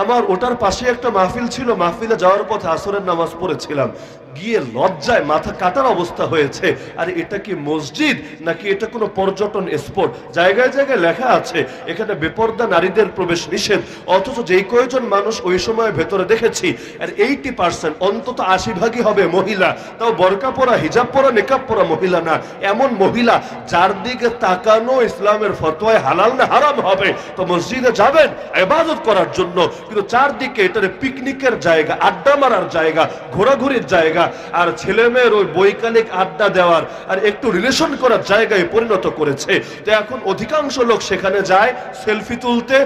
আমার ওটার পাশে একটা মাহফিল ছিল, মাহফিলে যাওয়ার পথে আসরের নামাজ পড়েছিলাম, গিয়ে লজ্জায় মাথা কাটার অবস্থা হয়েছে। আর এটা কি মসজিদ নাকি এটা কোনো পর্যটন স্পট? জায়গায় জায়গায় লেখা আছে এখানে বেপর্দা নারীদের প্রবেশ নিষেধ, অথচ যেই কয়েকজন মানুষ ওই সময় ভেতরে দেখেছি আর 80% অন্তত 80% হবে মহিলা, তাও বোরকা পরা, হিজাব পরা, নিকাব পরা মহিলা না, এমন মহিলা যার দিকে তাকানো ইসলামের ফতোয়ায় হালাল না হারাম হবে। তো মসজিদে যাবেন ইবাদত করার জন্য, কিন্তু চারদিকে এটারে পিকনিকের জায়গা, আড্ডা মারার জায়গা, ঘোরাঘুরির জায়গা, আর ছেলে মেয়ের ওই বৈকালিক আড্ডা দেওয়ার আর একটু রিলেশন করার জায়গায় পরিণত করেছে। তো এখন অধিকাংশ লোক সেখানে যায় সেলফি তুলতে,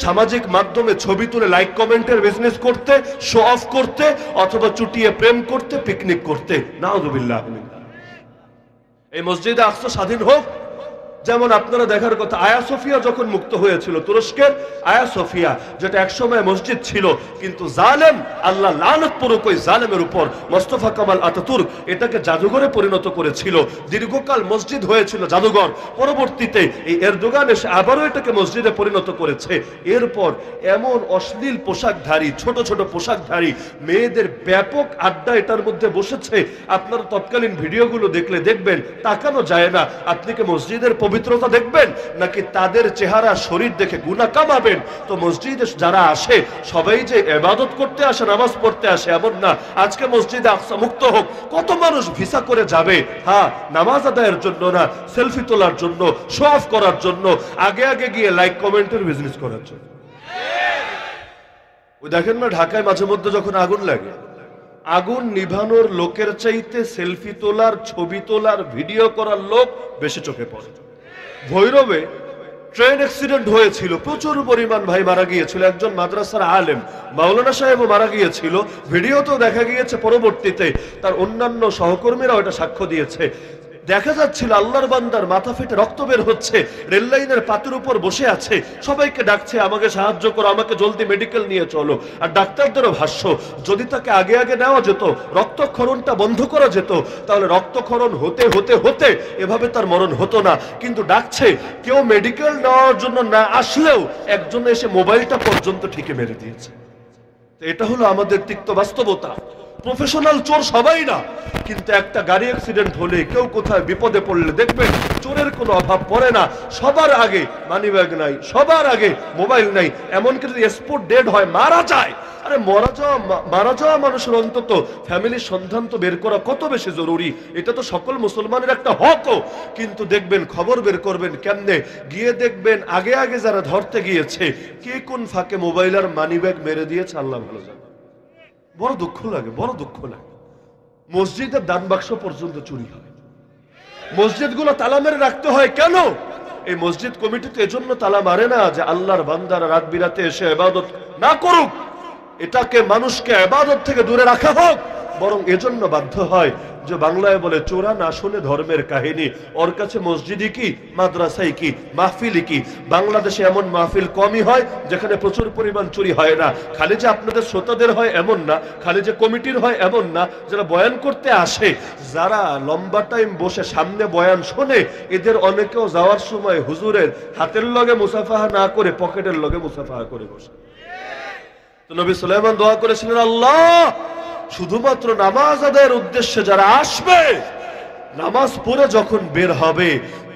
সামাজিক মাধ্যমে ছবি তুলে লাইক কমেন্টের বিজনেস করতে, শো অফ করতে, অথবা চুটিয়ে প্রেম করতে, পিকনিক করতে। নাউযুবিল্লাহ। এই মসজিদে আকসা স্বাধীন হোক। যেমন আপনারা দেখার কথা, আয়া সোফিয়া যখন মুক্ত হয়েছিল, তুরস্কের আয়া সোফিয়া, যেটা একসময় মসজিদ ছিল, কিন্তু জালেম, আল্লাহ লানত পড়ুক ওই জালেমের উপর, মোস্তফা কামাল আতাতুর্ক এটাকে জাদুঘরে পরিণত করেছিল। দীর্ঘকাল মসজিদ হয়েছিল জাদুঘর, পরবর্তীতে এই এরদোগান এসে আবারও এটাকে মসজিদে পরিণত করেছে। এরপর এমন অশ্লীল পোশাকধারী, ছোট ছোট পোশাকধারী মেয়েদের ব্যাপক আড্ডা এটার মধ্যে বসেছে। আপনারা তৎকালীন ভিডিওগুলো দেখলে দেখবেন তাকানো যায় না। আপনি কি মসজিদের পবিত্রতা দেখবেন নাকি তাদের চেহারা শরীর দেখে গুনাহ কামাবেন? তো মসজিদে যারা আসে সবাই যে ইবাদত করতে আসে, নামাজ পড়তে আসে এমন না। আজকে মসজিদে আকসা মুক্ত হোক, কত মানুষ ভিসা করে যাবে, হ্যাঁ নামাজ আদায়ের জন্য না, সেলফি তোলার জন্য, শো অফ করার জন্য, আগে আগে গিয়ে লাইক কমেন্টের বিজনেস করার জন্য। ওই দেখেন না ঢাকায় মাঝে মধ্যে যখন আগুন লাগে, আগুন নিভানোর লোকের চাইতে সেলফি তোলার, ছবি তোলার, ভিডিও করার লোক বেশি চোখে পড়ে। ভৈরবে ট্রেন অ্যাক্সিডেন্ট হয়েছিল, প্রচুর পরিমাণ ভাই মারা গিয়েছিল। একজন মাদ্রাসার আলেম মাওলানা সাহেবও মারা গিয়েছিল। ভিডিওতেও দেখা গিয়েছে, পরবর্তীতে তার অন্যান্য সহকর্মীরা ওটা সাক্ষ্য দিয়েছে। দেখা যাচ্ছিল আল্লাহর বান্দার মাথা ফেটে রক্ত বের হচ্ছে, রেল লাইনের পাতের উপর বসে আছে, সবাইকে ডাকছে আমাকে সাহায্য করো, আমাকে জলদি মেডিকেল নিয়ে চলো। আর ডাক্তারদেরও ভাষ্য, যদি তাকে আগে আগে নেওয়া যেত, রক্তক্ষরণটা বন্ধ করা যেত, তাহলে রক্তক্ষরণ হতে হতে হতে এভাবে তার মরণ হতো না। কিন্তু ডাকছে, কেউ মেডিকেল নেওয়ার জন্য না আসলেও একজন এসে মোবাইলটা পর্যন্ত ঠিকই মেরে দিয়েছে। এটা হলো আমাদের তিক্ত বাস্তবতা। প্রফেশনাল চোর সবাই না, কিন্তু একটা গাড়ি অ্যাক্সিডেন্ট হলে কেউ কোথায় বিপদে পড়লে দেখবেন চোরের কোনো অভাব পড়ে না। সবার আগে মানিব্যাগ নাই, সবার আগে মোবাইল নাই, এমনকি যদি স্পট ডেড হয়, মারা যায়, আরে মারা যাওয়া মানুষের অন্তত ফ্যামিলির সন্ধান তো বের করা কত বেশি জরুরি, এটা তো সকল মুসলমানের একটা হকও। কিন্তু দেখবেন খবর বের করবেন কেমনে, গিয়ে দেখবেন আগে আগে যারা ধরতে গিয়েছে কে কোন ফাঁকে মোবাইল আর মানিব্যাগ মেরে দিয়েছে আল্লাহ ভালো জানে। বড় দুঃখ লাগে, বড় দুঃখ লাগে। মসজিদের দান বাক্স পর্যন্ত চুরি হয়, মসজিদগুলো তালা মেরে রাখতে হয় কেন? এই মসজিদ কমিটি তো এজন্য তালা মারে না যে আল্লাহর বান্দারা রাত বিরাতে এসে ইবাদত না করুক, এটাকে মানুষকে ইবাদত থেকে দূরে রাখা হোক, বরং এজন্য বাধ্য হয় যে বাংলায় বলে চোরা না শুনে ধর্মের কাহিনী, ওর কাছে মসজিদই কি, মাদ্রাসাই কি, মাহফিলই কি। বাংলাদেশে এমন মাহফিল কমই হয় যেখানে প্রচুর পরিমাণ চুরি হয় না। খালি যে আপনাদের শ্রোতাদের হয় এমন না, খালি যে কমিটির হয় এমন না, যারা বয়ান করতে আসে, যারা লম্বা টাইম বসে সামনে বয়ান শোনে, এদের অনেকেও যাওয়ার সময় হুজুরের হাতের লগে মুসাফাহা না করে পকেটের লগে মুসাফাহা করে বসে। তো নবী সুলাইমান দোয়া করেছিলেন, আল্লাহ শুধুমাত্র নামাজ আদায়ের উদ্দেশ্যে যারা আসবে, নামাজ পড়ে যখন বের হবে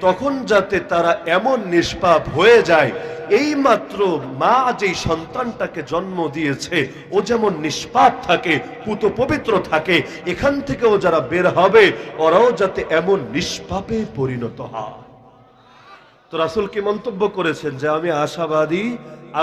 তখন যাতে তারা এমন নিষ্পাপ হয়ে যায়, এই মাত্র মা যেই সন্তানটাকে জন্ম দিয়েছে ও যেমন নিষ্পাপ থাকে, পুত পবিত্র থাকে, এখান থেকেও যারা বের হবে ওরাও যাতে এমন নিষ্পাপে পরিণত হয়। তো রাসূল কি মন্তব্য করেছেন যে আমি আশাবাদী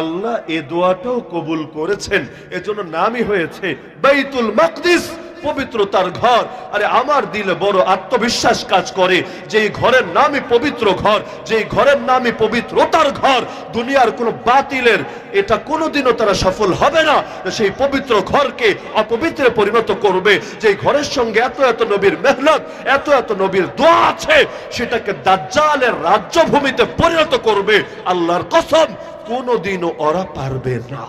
আল্লাহ এ দোয়াটাও কবুল করেছেন, এজন্য নামই হয়েছে বাইতুল মাকদিস, পবিত্রতার ঘর। আরে আমার দিলে বড় আত্মবিশ্বাস কাজ করে যে এই ঘরের নামই পবিত্র ঘর, যে ঘরের নামই পবিত্রতার ঘর। দুনিয়ার কোন বাতিলের এটা কোনোদিনও তারা সফল হবে না সেই পবিত্র ঘরকে অপবিত্রে পরিণত করবে। যে ঘরের সঙ্গে এত এত নবীর মেহনত, এত এত নবীর দোয়া আছে, সেটাকে দাজ্জালের রাজ্যভূমিতে পরিণত করবে, আল্লাহর কসম কোনোদিনও ওরা পারবে না।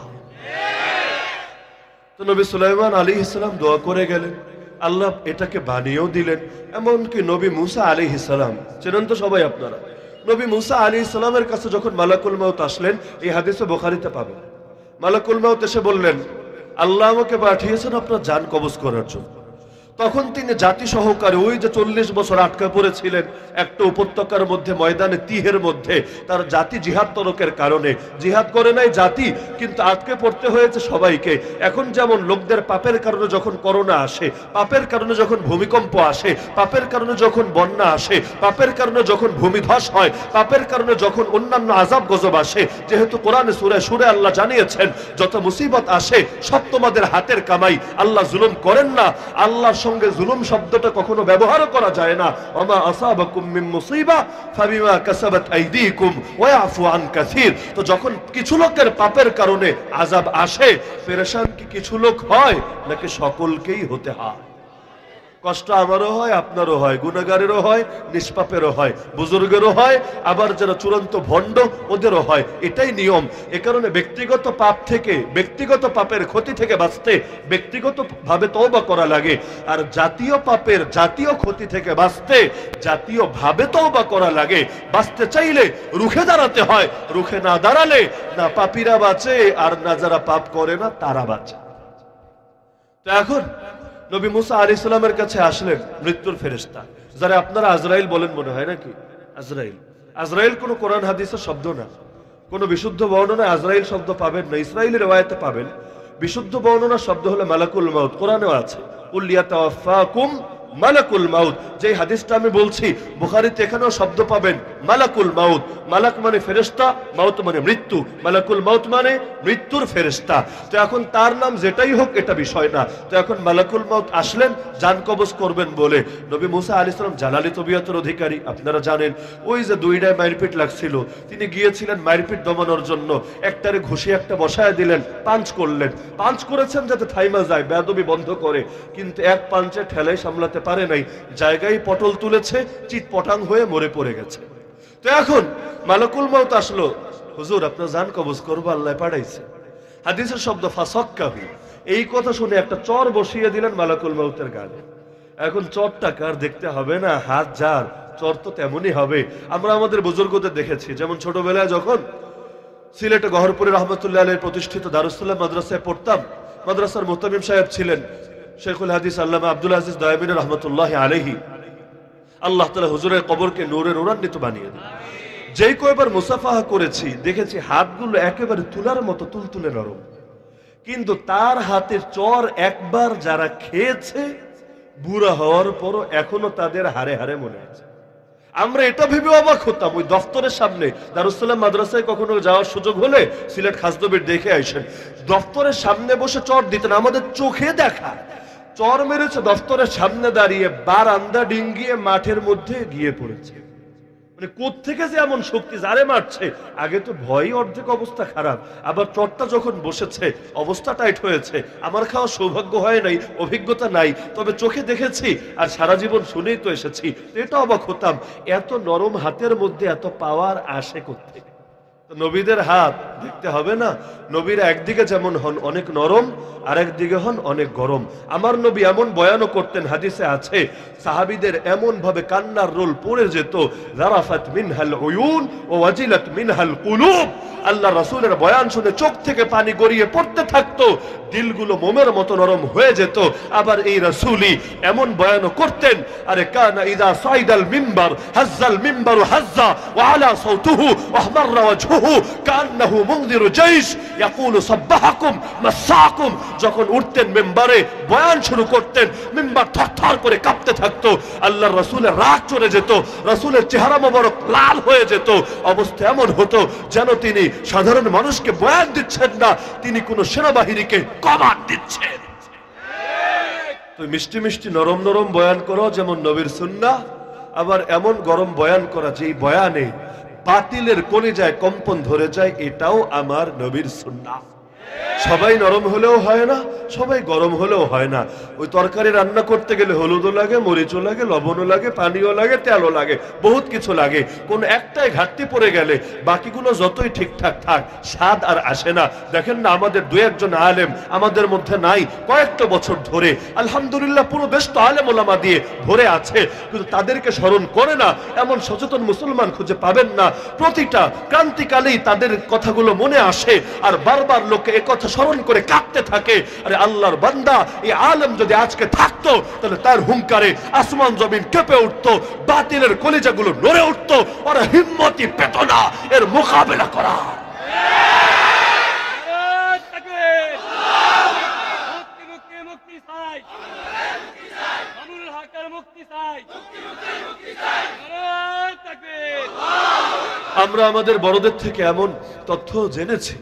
তো নবী সুলাইমান আলাইহিস সালাম দোয়া করে গেলেন, আল্লাহ এটাকে বানিয়েও দিলেন। এমনকি নবী মুসা আলাইহিস সালাম চেনেন তো সবাই আপনারা, নবী মুসা আলাইহিস সালামের কাছে যখন মালাকুল মাউত আসলেন, এই হাদিসে বুখারীতে পাবেন, মালাকুল মাউত এসে বললেন, আল্লাহ আমাকে পাঠিয়েছেন আপনার জান কবজ করার জন্য। তখন তিনি জাতি সহকারে ওই যে 40 বছর আটকা পড়েছিলেন একটা উপত্যকার মধ্যে, ময়দানে তিহের মধ্যে, তার জাতি জিহাদ তরকের কারণে জিহাদ করে নাই জাতি, কিন্তু আটকে পড়তে হয়েছে সবাইকে। এখন যেমন লোকদের পাপের কারণে যখন করোনা আসে, পাপের কারণে যখন ভূমিকম্প আসে, পাপের কারণে যখন বন্যা আসে, পাপের কারণে যখন ভূমিধস হয়, পাপের কারণে যখন অন্যান্য আযাব গজব আসে, যেহেতু কোরআনে সূরা আল্লাহ জানিয়েছেন যত মুসিবত আসে সব তোমাদের হাতের কামাই, আল্লাহ জুলুম করেন না। আল্লাহর সঙ্গে জুলুম শব্দটা কখনো ব্যবহারও করা যায় না। ওমা আসাবাকুম মিন মুসিবা ফাবিমা কাসাবাত আইদিকুম ওয়া ইয়াফু আন কাসীর। তো যখন কিছু লোকের পাপের কারণে আযাব আসে, পেরেশান কি কিছু লোক হয় নাকি সকলকেই হতে হয়? কষ্ট আমারও হয়, আপনারও হয়, গুনাহগারেরও হয়, নিষ্পাপেরও হয়, বুজুর্গেরও হয়, আবার যারা চূড়ান্ত ভণ্ড ওদেরও হয়, এটাই নিয়ম। এ কারণে ব্যক্তিগত পাপ থেকে, ব্যক্তিগত পাপের ক্ষতি থেকে বাঁচতে ব্যক্তিগত ভাবে তওবা করা লাগে, আর জাতীয় পাপের, জাতীয় ক্ষতি থেকে বাঁচতে জাতীয় ভাবে তওবা করা লাগে। বাঁচতে চাইলে রুখে দাঁড়াতে হয়, রুখে না দাঁড়ালে না পাপীরা বাঁচে আর না যারা পাপ করে না তারা বাঁচে। তো এখন নবী মুসা আলাইহিস সালামের কাছে আসলেন মৃত্যুর ফেরেশতা, যারা আপনারা আজরাইল বলেন মনে হয় নাকি? আজরাইল, আজরাইল কোনো কোরআন হাদিসের শব্দ না, কোনো বিশুদ্ধ বর্ণনায় আজরাইল শব্দ পাবেন না। ইসরাইলি রওয়ায়াতে পাবেন, বিশুদ্ধ বর্ণনার শব্দ হলো মালাকুল মাউত, কোরআনেও আছে কুল ইয়াতাওয়াফাকুম মালাকুল মাউত। যে হাদিসটা আমি বলছি বুখারীতে এখানেও শব্দ পাবেন মালাকুল মাউত। মালাক মানে ফেরেশতা, মাউত মানে মৃত্যু, মালাকুল মাউত মানে মৃত্যুর ফেরেশতা। তো এখন তার নাম যেটাই হোক এটা বিষয় না। তো এখন মালাকুল মাউত আসলেন জান কবজ করবেন বলে। নবী মুসা আলাইহিস সালাম জালালি তবিয়তের অধিকারী, আপনারা জানেন। ওই যে দুইটায় মারপিট লাগছিল, তিনি গিয়েছিলেন মারপিট দমানোর জন্য, একটারে ঘুষি একটা বসায় দিলেন, পাঞ্চ করলেন, পাঞ্চ করেছেন যাতে থাইমা যায়, বেয়াদবি বন্ধ করে, কিন্তু এক পাঞ্চে ঠেলাই সামলাতে পারে নাই, জায়গায় পটল তুলেছে, চিট পটাং হয়ে মরে পড়ে গেছে। তো এখন মালাকুল মাউত আসলো, হুজুর আপনার জান কবজ করবো, আল্লাহ পাঠাইছে। হাদিসের শব্দ ফাসাক্কাহু, এই কথা শুনে একটা চর বসিয়ে দিলেন মালাকুল মাউতের গালে। এখন চরটা কার দেখতে হবে না, হাত যার, চর তো তেমনই হবে। আমরা আমাদের বুজুর্গদের দেখেছি, যেমন ছোটবেলায় যখন সিলেটে গহরপুরে রহমতুল্লাহ আলাইহির প্রতিষ্ঠিত দারুস সালাম মাদ্রাসায় পড়তাম, মাদ্রাসার মুহতামিম সাহেব ছিলেন, শেখুল হাদিস আল্লামা আব্দুল আজিজ দয়াবিন রহমতুল্লাহ আলাইহি, আল্লাহ তাআলা হুজুরের কবরকে নূরে নূরান্বিত বানিয়ে দিন। যেই কয়বার মুসাফাহা করেছি দেখেছি হাতগুলো একেবারে তুলার মতো তুলতুলে নরম, কিন্তু তার হাতের চর একবার যারা খেয়েছে বুড়া হওয়ার পরও এখনো তাদের হারে হারে মনে আছে। আমরা এটা ভেবে অবাক হতাম, ওই দফতরের সামনে দারুসালাম মাদ্রাসায় কখনো যাওয়ার সুযোগ হলে সিলেট খাসদবির দেখে আসেন, দফতরের সামনে বসে চর দিতেন, আমাদের চোখে দেখা চর মেরেছে দফতরের সামনে দাঁড়িয়ে, বারান্দা ডিঙ্গিয়ে মাঠের মধ্যে গিয়ে পড়েছে। মানে কোত্থেকে যে এমন শক্তি যারে মারছে, আগে তো ভয়ই অর্ধেক অবস্থা খারাপ, আবার চরটা যখন বসেছে অবস্থা টাইট হয়েছে। আমার খাওয়া সৌভাগ্য হয় নাই, অভিজ্ঞতা নাই, তবে চোখে দেখেছি আর সারা জীবন শুনেই তো এসেছি। এটা অবাক হতাম, এত নরম হাতের মধ্যে এত পাওয়ার আসে কোত্থেকে? নবীদের হাত দেখতে হবে না? নবীরা একদিকে যেমন হন অনেক নরম, আর একদিকে হন অনেক গরম। আমার নবী এমন বয়ানও করতেন, হাদিসে আছে সাহাবীদের এমন ভাবে কান্নার রোল পড়ে যেত, যারাফাত মিনহাল উয়ুন ওয়া ওয়াজিলাত মিনহাল কুলুব। আল্লাহ রাসূলের বয়ান শুনে চোখ থেকে পানি গড়িয়ে পড়তে থাকতো, দিলগুলো মোমের মতো নরম হয়ে যেত। আবার এই রাসূলই এমন বয়ানও করতেন, আরে কানা ইযা সাইদাল মিম্বার হাজ্জাল মিম্বারু হাজ্জা ওয়া আলা সাউতুহু ওয়া আহমাররা ওয়াজহুহু কান্নাহু মুনযিরু জাইশ ইয়াকুলু সাব্বাহাকুম মাসাকুম। যখন উঠতেন মিম্বারে বয়ান শুরু করতেন, মিম্বার থরথর করে কাঁপতে থাকতো। আল্লাহর রাসূলের রাগ চলে যেত, রাসূলের চেহারা মোবারক লাল হয়ে যেত। অবস্থা এমন হতো যেন তিনি সাধারণ মানুষকে বয়ান দিচ্ছেন না, তিনি কোন সেনাবাহিনীকে কমান্ড দিচ্ছেন। তো মিষ্টি মিষ্টি নরম নরম বয়ান করো যেমন নবীর সুন্নাহ, আবার এমন গরম বয়ান করা যেই বয়ানে বাতিলের কলিজায় কম্পন ধরে যায়, এটাও আমার নবীর সুন্নাহ। সবাই নরম হলেও হয় না, সবাই গরম হলেও হয় না। ওই তরকারি রান্না করতে গেলে হলুদও লাগে, মরিচও লাগে, লবণও লাগে, পানিও লাগে, তেলও লাগে, বহুত কিছু লাগে। কোন একটাই ঘাটতি পড়ে গেলে বাকিগুলো যতই ঠিকঠাক থাক, স্বাদ আর আসে না। দেখেন না, আমাদের দু একজন আলেম আমাদের মধ্যে নাই, কয়েকটা বছর ধরে আলহামদুলিল্লাহ পুরো দেশ তো আলেম ওলামা দিয়ে ভরে আছে, কিন্তু তাদেরকে স্মরণ করে না এমন সচেতন মুসলমান খুঁজে পাবেন না। প্রতিটা ক্রান্তিকালেই তাদের কথাগুলো মনে আসে, আর বারবার লোকে কথা স্মরণ করে কাঁদতে থাকে। আরে আল্লাহর বান্দা, এই আলেম যদি আজকে থাকতো তাহলে তার হুঙ্কারে আসমান জমিন কেঁপে উঠতো, বাতিলের কলিজাগুলো নড়ে উঠতো, ওরা হিম্মতই পেত না এর মোকাবেলা করা। আমরা আমাদের বড়দের থেকে এমন তথ্য জেনেছি,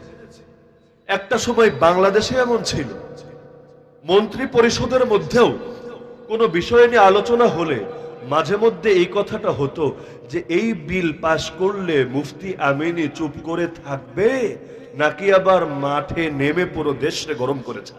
একটা সময় বাংলাদেশে এমন ছিল, মন্ত্রী পরিষদের মধ্যেও কোনো বিষয় নিয়ে আলোচনা হলে মাঝে মধ্যে এই কথাটা হতো যে এই বিল পাশ করলে মুফতি আমিনী চুপ করে থাকবে নাকি আবার মাঠে নেমে পুরো দেশে গরম করেছে।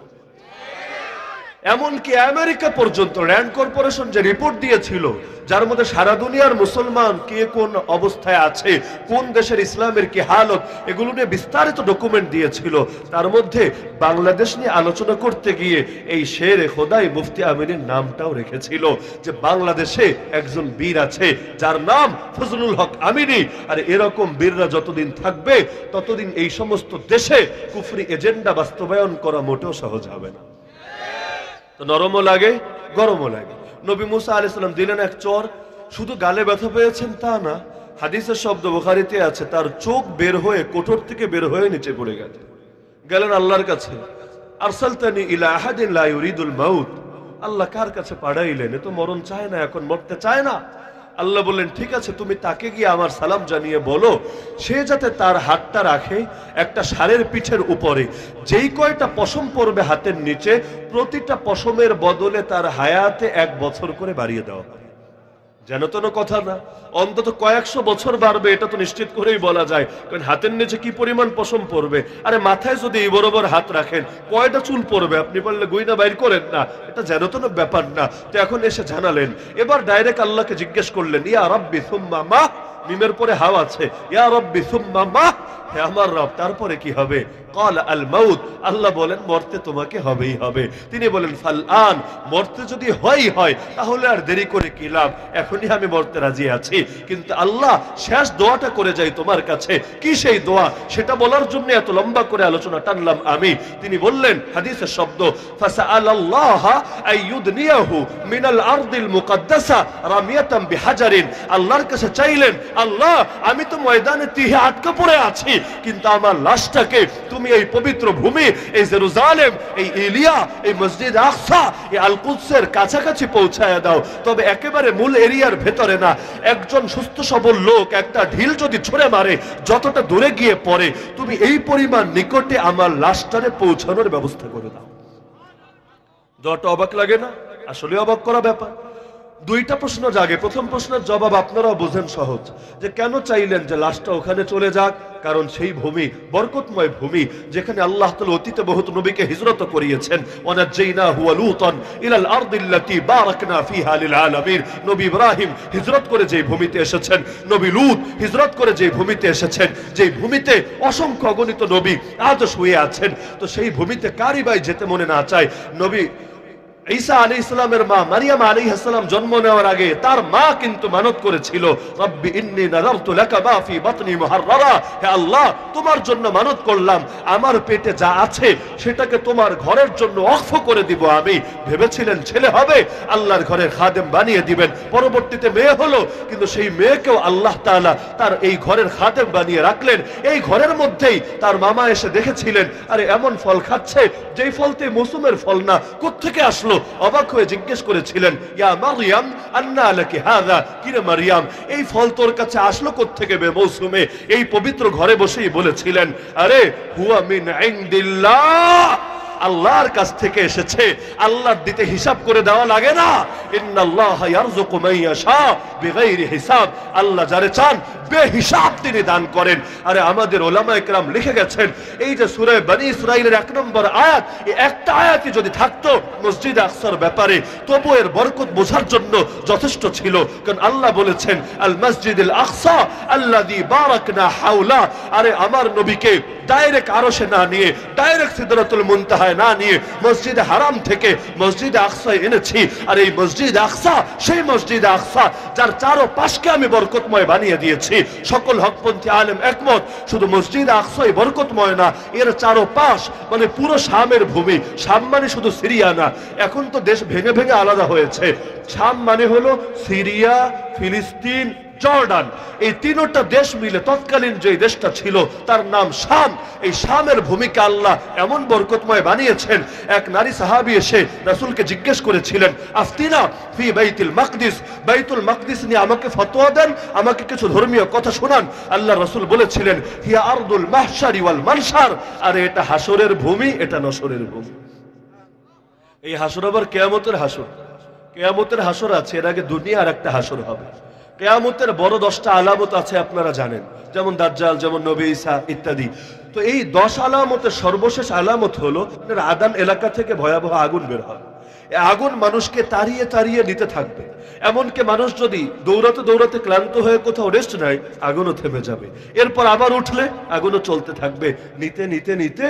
এমনকি আমেরিকা পর্যন্ত র্যান্ড কর্পোরেশন যে রিপোর্ট দিয়েছিল, যার মধ্যে সারা দুনিয়ার মুসলমান কে কোন অবস্থায় আছে, কোন দেশের ইসলামের কি হালত, এগুলো নিয়ে বিস্তারিত ডকুমেন্ট দিয়েছিল। তার মধ্যে বাংলাদেশ নিয়ে আলোচনা করতে গিয়ে এই শেরে খোদাই মুফতি আমিনীর নামটাও রেখেছিল, যে বাংলাদেশে একজন বীর আছে যার নাম ফজলুল হক আমিনী। আর এরকম বীররা যতদিন থাকবে ততদিন এই সমস্ত দেশে কুফরি এজেন্ডা বাস্তবায়ন করা মোটেও সহজ হবে না। তো নরমও লাগে, গরমও লাগে। নবী মুসা আলাইহিস সালাম দিলেন এক চর, শুধু গালে ব্যথা পেয়েছেন তা না, হাদিসের শব্দ বুখারীতে আছে তার চোখ বের হয়ে কোটর থেকে বের হয়ে নিচে পড়ে গেলেন আল্লাহর কাছে। আরসালতানি ইলা আহাদিন লা ইউরিদুল মাউত, আল্লাহ কার কাছে পাঠাইলেন? এ তো মরণ চায় না, এখন মরতে চায় না। আল্লাহ বললেন ঠিক আছে, তুমি তাকে গিয়ে আমার সালাম জানিয়ে বলো সে যাতে তার হাতটা রাখে একটা ষাঁড়ের পিঠের উপরে, যেই কয়টা পশম পড়বে হাতের নিচে প্রতিটা পশমের বদলে তার হায়াতে 1 বছর করে বাড়িয়ে দেওয়া হবে। যেন তেন কথা না, অন্তত কয়েকশো বছর বাড়বে এটা তো নিশ্চিত করেই বলা যায়, কারণ হাতের নিচে কি পরিমাণ পশম পড়বে। আরে মাথায় যদি এই বরাবর হাত রাখেন কয়টা চুল পড়বে আপনি বললে গয়না বাইর করেন না, এটা যেন তেন ব্যাপার না। তো এখন এসে জানালেন, এবার ডাইরেক্ট আল্লাহকে জিজ্ঞেস করলেন, ইয়া রাব্বি সুম্মা মা, মিমের পরে হাও আছে, ইয়া রব্বি সুম্মা মা, হে আমার রব তারপরে কি হবে? ক্বালা আল মাউত, আল্লাহ বলেন মরতে তোমাকে হবেই হবে। তিনি বলেন ফালআন, মরতে যদি হয় তাহলে আর দেরি করে কি লাভ, এখনই আমি মরতে রাজি আছি। কিন্তু আল্লাহ শেষ দোয়াটা করে যাই তোমার কাছে, কি সেই দোয়া সেটা বলার জন্য এত লম্বা করে আলোচনা টানলাম আমি। তিনি বললেন হাদিসের শব্দ, ফাসআলাল্লাহা আইয়ুদনিয়াহু মিনাল আরদিল মুকাদ্দাসা রামিয়াতাম বিহাজারিন, আল্লাহর কাছে চাইলেন, আল্লাহ আমি তো ময়দানে তিহে আটকা পড়ে আছি, কিন্তু আমার লাশটাকে তুমি এই পবিত্র ভূমি, এই জেরুজালেম, এই ইলিয়া, এই মসজিদ আকসা, এই আল কুদসের কাছাকাছি পৌঁছায় দাও। তবে একেবারে মূল এরিয়ার ভেতরে না, একজন সুস্থ সবল লোক একটা ঢিল যদি ছুঁড়ে মারে যতটা দূরে গিয়ে পড়ে, তুমি এই পরিমাণ নিকটে আমার লাশটারে পৌঁছানোর ব্যবস্থা করে দাও। দোয়াটা অবাক লাগে না? আসলে অবাক করা ব্যাপার। দুইটা প্রশ্ন জাগে। প্রথম প্রশ্নের জবাব আপনারাও বুঝেন সহজ, যে কেন চাইলেন যে লাশটা ওখানে চলে যাক? কারণ সেই ভূমি বরকতময় ভূমি, যেখানে আল্লাহ তাআলা অতীতে বহুত নবীকে হিজরত করিয়েছেন। ওয়ানাজ্জাইনাহু ওয়া লূতান ইলাল আরদিল্লাতী বারাকনা ফিহা লিল আলামিন। নবী ইব্রাহিম হিজরত করে যে ভূমিতে এসেছেন, নবী লূত হিজরত করে যে ভূমিতে এসেছেন, যে ভূমিতে অসংখ্য অগণিত নবী আজও শুয়ে আছেন, তো সেই ভূমিতে কারই ভাই যেতে মনে না চায়? নবী ঈসা আলাইহিস সালামের মা মারিয়াম আলাইহিস সালাম জন্ম নেওয়ার আগে তার মা কিন্তু মানত করেছিল, রব্বি ইন্নী নাযারতু লাকা মা ফি বাতনি মুহাররারা, হে আল্লাহ তোমার জন্য মানত করলাম, আমার পেটে যা আছে সেটাকে তোমার ঘরের জন্য ওয়াকফ করে দিব আমি। ভেবেছিলেন ছেলে হবে, আল্লাহর ঘরের খাদেম বানিয়ে দিবেন, পরবর্তীতে মেয়ে হলো, কিন্তু সেই মেয়েকেও আল্লাহ তাআলা তার এই ঘরের খাদেম বানিয়ে রাখলেন। এই ঘরের মধ্যেই তার মামা এসে দেখেছিলেন, আরে এমন ফল খাচ্ছে যেই ফলতে মৌসুমের ফল না, কোত্থেকে আসলো? অবাক হয়ে জিজ্ঞেস করেছিলেন, ইয়া মারইয়াম আন্না লাকি হাযা, কিরে মারইয়াম এই ফল তোর কাছে আসলো কোত্থেকে বেমৌসুমে? এই পবিত্র ঘরে বসেই বলেছিলেন, আরে হুয়া মিন ইনদিল্লাহ, আল্লাহর কাছ থেকে এসেছে, আল্লাহর দিতে হিসাব করে দেওয়া লাগে না। ইন্নাল্লাহা ইয়ারযুকু মান ইয়াশা বিগাইরি হিসাব, আল্লাহ যারে চান বেহিসাব তিনি দান করেন। আরে আমাদের উলামায়ে কেরাম লিখে গেছেন, এই যে সূরা বনী ইসরাঈলের 1 নম্বর আয়াত, এই একটা আয়াতই যদি থাকতো মসজিদ আকসার ব্যাপারে, তবু এর বরকত বোঝার জন্য যথেষ্ট ছিল। কারণ আল্লাহ বলেছেন আল মসজিদুল আকসা আল্লাযী বারাকনা হাওলা, আরে আমার নবীকে ডাইরেক্ট আরশে না নিয়ে, ডাইরেক্ট সিদরাতুল মুনতাহায় না নিয়ে, মসজিদে হারাম থেকে মসজিদে আকসায় এনেছি। আর এই মসজিদ আকসা সেই মসজিদ আকসা যার চারপাশকে আমি বরকতময় বানিয়ে দিয়েছি। সকল হকপন্থী আলেম একমত, শুধু মসজিদ আকসাই বরকতময় না, এর চারপাশ মানে পুরো শামের ভূমি। শাম মানে শুধু সিরিয়া না, এখন তো দেশ ভেঙে ভেঙে আলাদা হয়েছে। শাম মানে হলো সিরিয়া, ফিলিস্তিন, জর্ডান, এই তিনটা দেশ মিলে তৎকালীন যে দেশটা ছিল তার নাম শাম। এই শামের ভূমিকা আল্লাহ এমন বরকতময় বানিয়েছেন। এক নারী সাহাবী এসে রাসূলকে জিজ্ঞেস করেছিলেন, আফতিনা ফি বাইতুল মাকদিস, বাইতুল মাকদিস নিয়ে আমাকে ফতোয়া দেন, আমাকে কিছু ধর্মীয় কথা শোনান। আল্লাহ রাসূল বলেছিলেন, হিয়া আরদুল মাহশারি ওয়াল মানশার, আরে এটা হাসরের ভূমি, এটা নসরের ভূমি। এই হাসর আবার কিয়ামতের হাসর। কিয়ামতের হাসর আছে, এর আগে দুনিয়ার একটা হাসর হবে। কিয়ামতের বড় 10টা আলামত আছে আপনারা জানেন, যেমন দাজ্জাল, যেমন নবী ঈসা ইত্যাদি। তো এই 10 আলামতের সর্বশেষ আলামত হলো আদান এলাকা থেকে ভয়াবহ আগুন বের হবে। এই আগুন মানুষকে তাড়িয়ে তাড়িয়ে নিতে থাকবে, এমনকি মানুষ যদি দৌড়াতে দৌড়াতে ক্লান্ত হয়ে কোথাও রেস্ট নেয়, আগুনও থেমে যাবে। এরপর আবার উঠলে আগুনও চলতে থাকবে, নিতে নিতে নিতে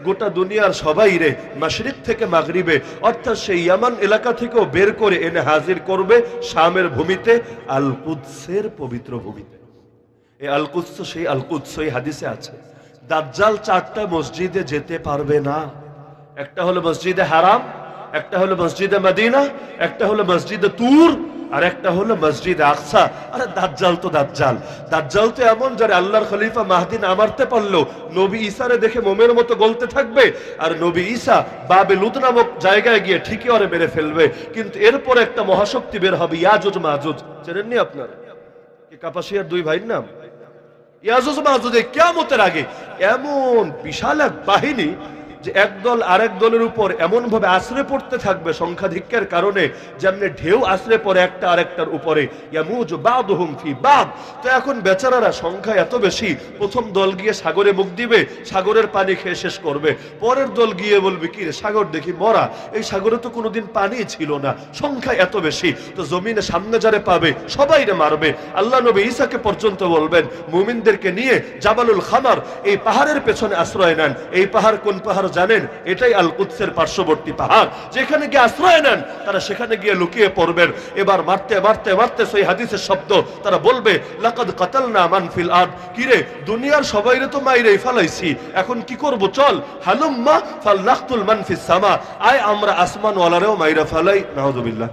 গোটা দুনিয়ার সবাই রে মাশরিক থেকে মাগরিবে, অর্থাৎ সেই ইয়ামান এলাকা থেকেও বের করে এনে হাজির করবে শামের ভূমিতে, আল কুদসের পবিত্র ভূমিতে। এই আল কুদস, সেই আল কুদস, এই হাদিসে আছে দাজ্জাল 4টা মসজিদে যেতে পারবে না। একটা হলো মসজিদে হারাম, একটা হলো মসজিদে মদিনা, একটা হলো মসজিদে তুর, আর একটা হলো মসজিদ আকসা। আরে দাজ্জাল তো দাজ্জাল, দাজ্জাল তো এমন যারা আল্লাহর খলিফা মাহদী না মারতে পারলো, নবী ঈসারে দেখে মোমের মতো গলতে থাকবে, আর নবী ঈসা বাবে লুত নামক জায়গায় গিয়ে ঠিকই ওরে মেরে ফেলবে। কিন্তু এরপর একটা মহাশক্তি বের হবে, ইয়াজুজ মাজুজ, চেনেননি আপনারা? কি কাপাসিয়ার 2 ভাইয়ের নাম ইয়াজুজ মাজুজ। কিয়ামতের আগে এমন বিশাল এক বাহিনী যে একদল আরেক দলের উপর এমন ভাবে আশ্রে পড়তে থাকবে সংখ্যাধিক্যের কারণে, যেমনি ঢেউ আশ্রে পড়ে একটা আরেকটার উপরে। ইয়ামুজু বাদুহুম ফি বাদ। তো এখন বেচারারা সংখ্যা এত বেশি, প্রথম দল গিয়ে সাগরে মুখ দিবে, সাগরের পানি খেয়ে শেষ করবে। পরের দল গিয়ে বলবে কি রে সাগর দেখি মরা, এই সাগরে তো কোনোদিন পানি ছিল না, সংখ্যা এত বেশি। তো জমিনে সামনে যারে পাবে সবাই রে মারবে। আল্লাহ নবী ঈসাকে পর্যন্ত বলবেন মুমিনদেরকে নিয়ে জাবালুল খামার, এই পাহাড়ের পেছনে আশ্রয় নেন। এই পাহাড় কোন পাহাড় জানেন? এটাই আল কুদসের পার্শ্ববর্তী পাহাড়। যেখানে গিয়ে আশ্রয় নেন তারা সেখানে গিয়ে লুকিয়ে পড়বেন। এবার মারতে মারতে মারতে সেই হাদিসের শব্দ, তারা বলবে লাকাদ কাতালনা মান ফিল আরদ। কিরে দুনিয়ার সবাইরে তো মাইরেই ফেলাইছি, এখন কি করব? চল হালুম্মা ফালনাকতুল মান ফিস সামা, আয় আমরা আসমান ওয়ালারেও মাইরা ফেলাই। নাউযুবিল্লাহ।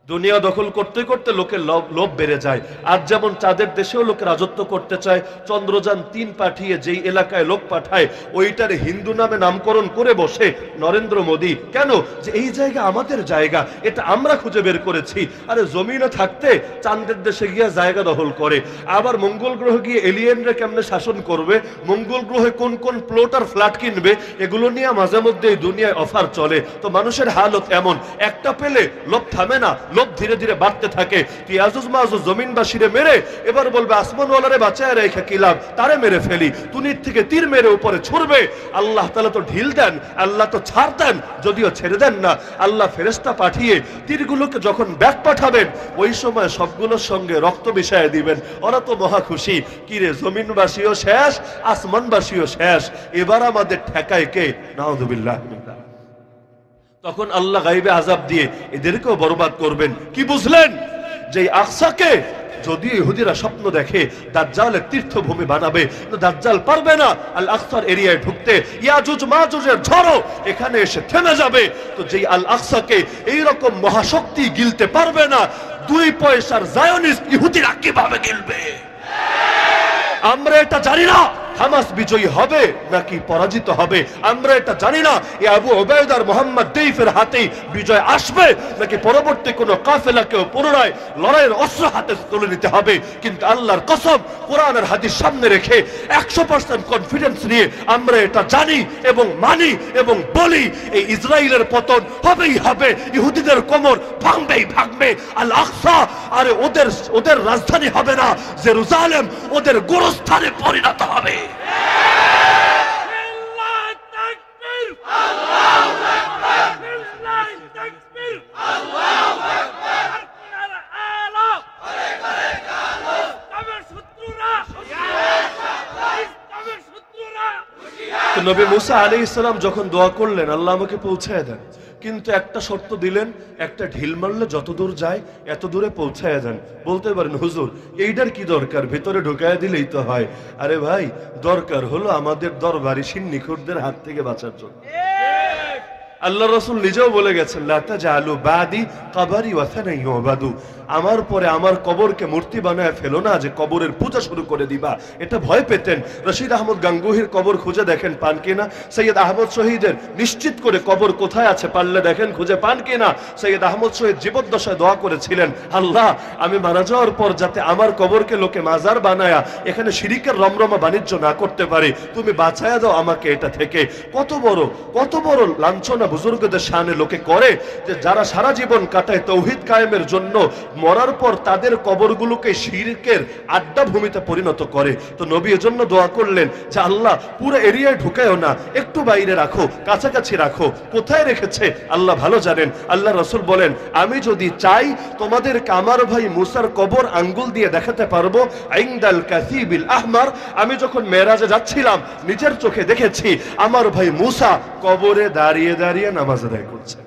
দুনিয়া দখল করতে করতে লোকের লোভ বেড়ে যায়। আর যেমন চাঁদের দেশেও লোকে রাজত্ব করতে চায়, চন্দ্রযান 3 পাঠিয়ে যেই এলাকায় লোক পাঠায় ওইটার হিন্দু নামে নামকরণ করে বসে নরেন্দ্র মোদী। কেন? যে এই জায়গা আমাদের জায়গা, এটা আমরা খুঁজে বের করেছি। আরে জমিনে থাকতে চাঁদের দেশে গিয়ে জায়গা দখল করে। আবার মঙ্গল গ্রহে গিয়ে এলিয়েনরা কেমনে শাসন করবে, মঙ্গল গ্রহে কোন কোন প্লট আর ফ্ল্যাট কিনবে, এগুলো নিয়ে মাঝে মধ্যে এই দুনিয়ায় অফার চলে। তো মানুষের হালত এমন, একটা পেলে লোভ থামে না, লোভ ধীরে ধীরে বাড়তে থাকে। তুই আজুজ মাজুজ জমিনবাসীরে মেরে এবার বলবে আসমানওয়ালারে বাঁচায় রেখে কি লাভ, তারে মেরে ফেলি। তুনির থেকে তীর মেরে উপরে ছুড়বে। আল্লাহ তাআলা তো ঢিল দেন, আল্লাহ তো ছাড় দেন, যদিও ছেড়ে দেন না। আল্লাহ ফেরেশতা পাঠিয়ে তীরগুলোকে যখন ব্যাক পাঠাবেন ওই সময় সবগুলোর সঙ্গে রক্ত মিশিয়ে দিবেন। ওরা তো মহা খুশি, কি রে জমিনবাসীও শেষ, আসমানবাসীও শেষ, এবার আমাদের ঠেকায় কে? নাউযুবিল্লাহ। তখন আল্লাহ গাইবে আযাব দিয়ে এদেরকেও বরবাদ করবেন। কি বুঝলেন? যে আকসাকে যদি ইহুদিরা স্বপ্ন দেখে দাজ্জালের তীর্থভূমি বানাবে, দাজ্জাল পারবে না আল আকসার এরিয়ায় ঢুকতে। ইয়াজুজ মাজুজের ঝড়ো এখানে এসে থেমে যাবে। তো যেই আল আকসাকে এইরকম মহাশক্তি গিলতে পারবে না, 2 পয়সার জায়নিস্ট ইহুদিরা কিভাবে গিলবে? আমরা এটা জানি না হামাস বিজয়ী হবে নাকি পরাজিত হবে। আমরা এটা জানি না এই আবু উবাইদা আর মুহাম্মদ দেইফের হাতে বিজয় আসবে নাকি পরবর্তী কোনো কাফেলাকেও পুনরায় লড়াইয়ের অস্ত্র হাতে তুলে নিতে হবে। কিন্তু আল্লাহর কসম, কোরআন আর হাদিস সামনে রেখে 100% কনফিডেন্স নিয়ে আমরা এটা জানি এবং মানি এবং বলি, এই ইসরায়েলের পতন হবেই হবে, ইহুদিদের কোমর ভাঙবেই ভাঙবে। আল আকসা আর ওদের রাজধানী হবে না জেরুজালেম, ওদের গোরস্থানে পরিণত হবে। নবী মুসা আলাইহিস সালাম যখন দোয়া করলেন আল্লাহ আমাকে পৌঁছায় দেন, কিন্তু একটা শর্ত দিলেন, একটা ঢিল মারলে যত দূর যায় এত দূরে পৌঁছায় দেন। বলতে পারেন হুজুর এইটার কি দরকার, ভেতরে ঢুকায় দিলেই তো হয়। আরে ভাই, দরকার হলো আমাদের দরবারি সিন্নিখুরদের হাত থেকে বাঁচার জন্য। আল্লাহ রাসূল নিজেও বলে গেছেন লা তাজালু বাদি কবরি ওয়াসানা ইউবাদু, আমার পরে আমার কবরকে মূর্তি বানায় ফেলো না যে কবরের পূজা শুরু করে দিবা। এটা ভয় পেতেন। রশিদ আহমদ গাঙ্গুহির কবর খুঁজে দেখেন পান কিনা, সৈয়দ আহমদ শহীদের নিশ্চিত করে কবর কোথায় আছে পারলে দেখেন খুঁজে পান কিনা। সৈয়দ আহমদ শহীদ জীবদ্দশায় দোয়া করেছিলেন, আল্লাহ আমি মারা যাওয়ার পর যাতে আমার কবরকে লোকে মাজার বানায়া এখানে শিরিকের রমরমা বাণিজ্য না করতে পারে, তুমি বাঁচায়া দাও আমাকে এটা থেকে। কত বড় লাঞ্ছনা বুজুর্গদের শানে লোকে করে, যে যারা সারা জীবন কাটায় তৌহিদ কায়েমের জন্য, মরার পর তাদের কবরগুলোকে শিরকের আড্ডা ভূমিতে পরিণত করে। তো নবী এজন্য দোয়া করলেন যে আল্লাহ পুরো এরিয়ায় ঢুকায়ও না, একটু বাইরে রাখো, কাছাকাছি রাখো। কোথায় রেখেছে আল্লাহ ভালো জানেন। আল্লাহ রাসূল বলেন আমি যদি চাই তোমাদেরকে আমার ভাই মুসার কবর আঙ্গুল দিয়ে দেখাতে পারবো। ইনদাল কাসিবিল আহমার, আমি যখন মেরাজে যাচ্ছিলাম নিজের চোখে দেখেছি আমার ভাই মুসা কবরে দাঁড়িয়ে দাঁড়িয়ে নামাজ আদায় করছে।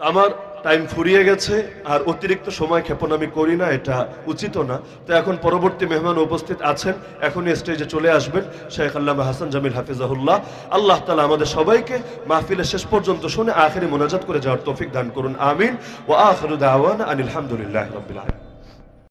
আমার টাইম ফুরিয়ে গেছে, আর অতিরিক্ত সময় ক্ষেপণ আমি করি না, এটা উচিত না। তো এখন পরবর্তী মেহমান উপস্থিত আছেন, এখনই স্টেজে চলে আসবেন শেখ আল্লামা হাসান জামিল হাফিজাহুল্লাহ। আল্লাহ তাআলা আমাদের সবাইকে মাহফিলের শেষ পর্যন্ত শুনে আখিরি মোনাজাত করে যাওয়ার তৌফিক দান করুন, আমিন। ওয়া আখিরু দাওয়ানা আনিল হামদুলিল্লাহি রাব্বিল আলামিন।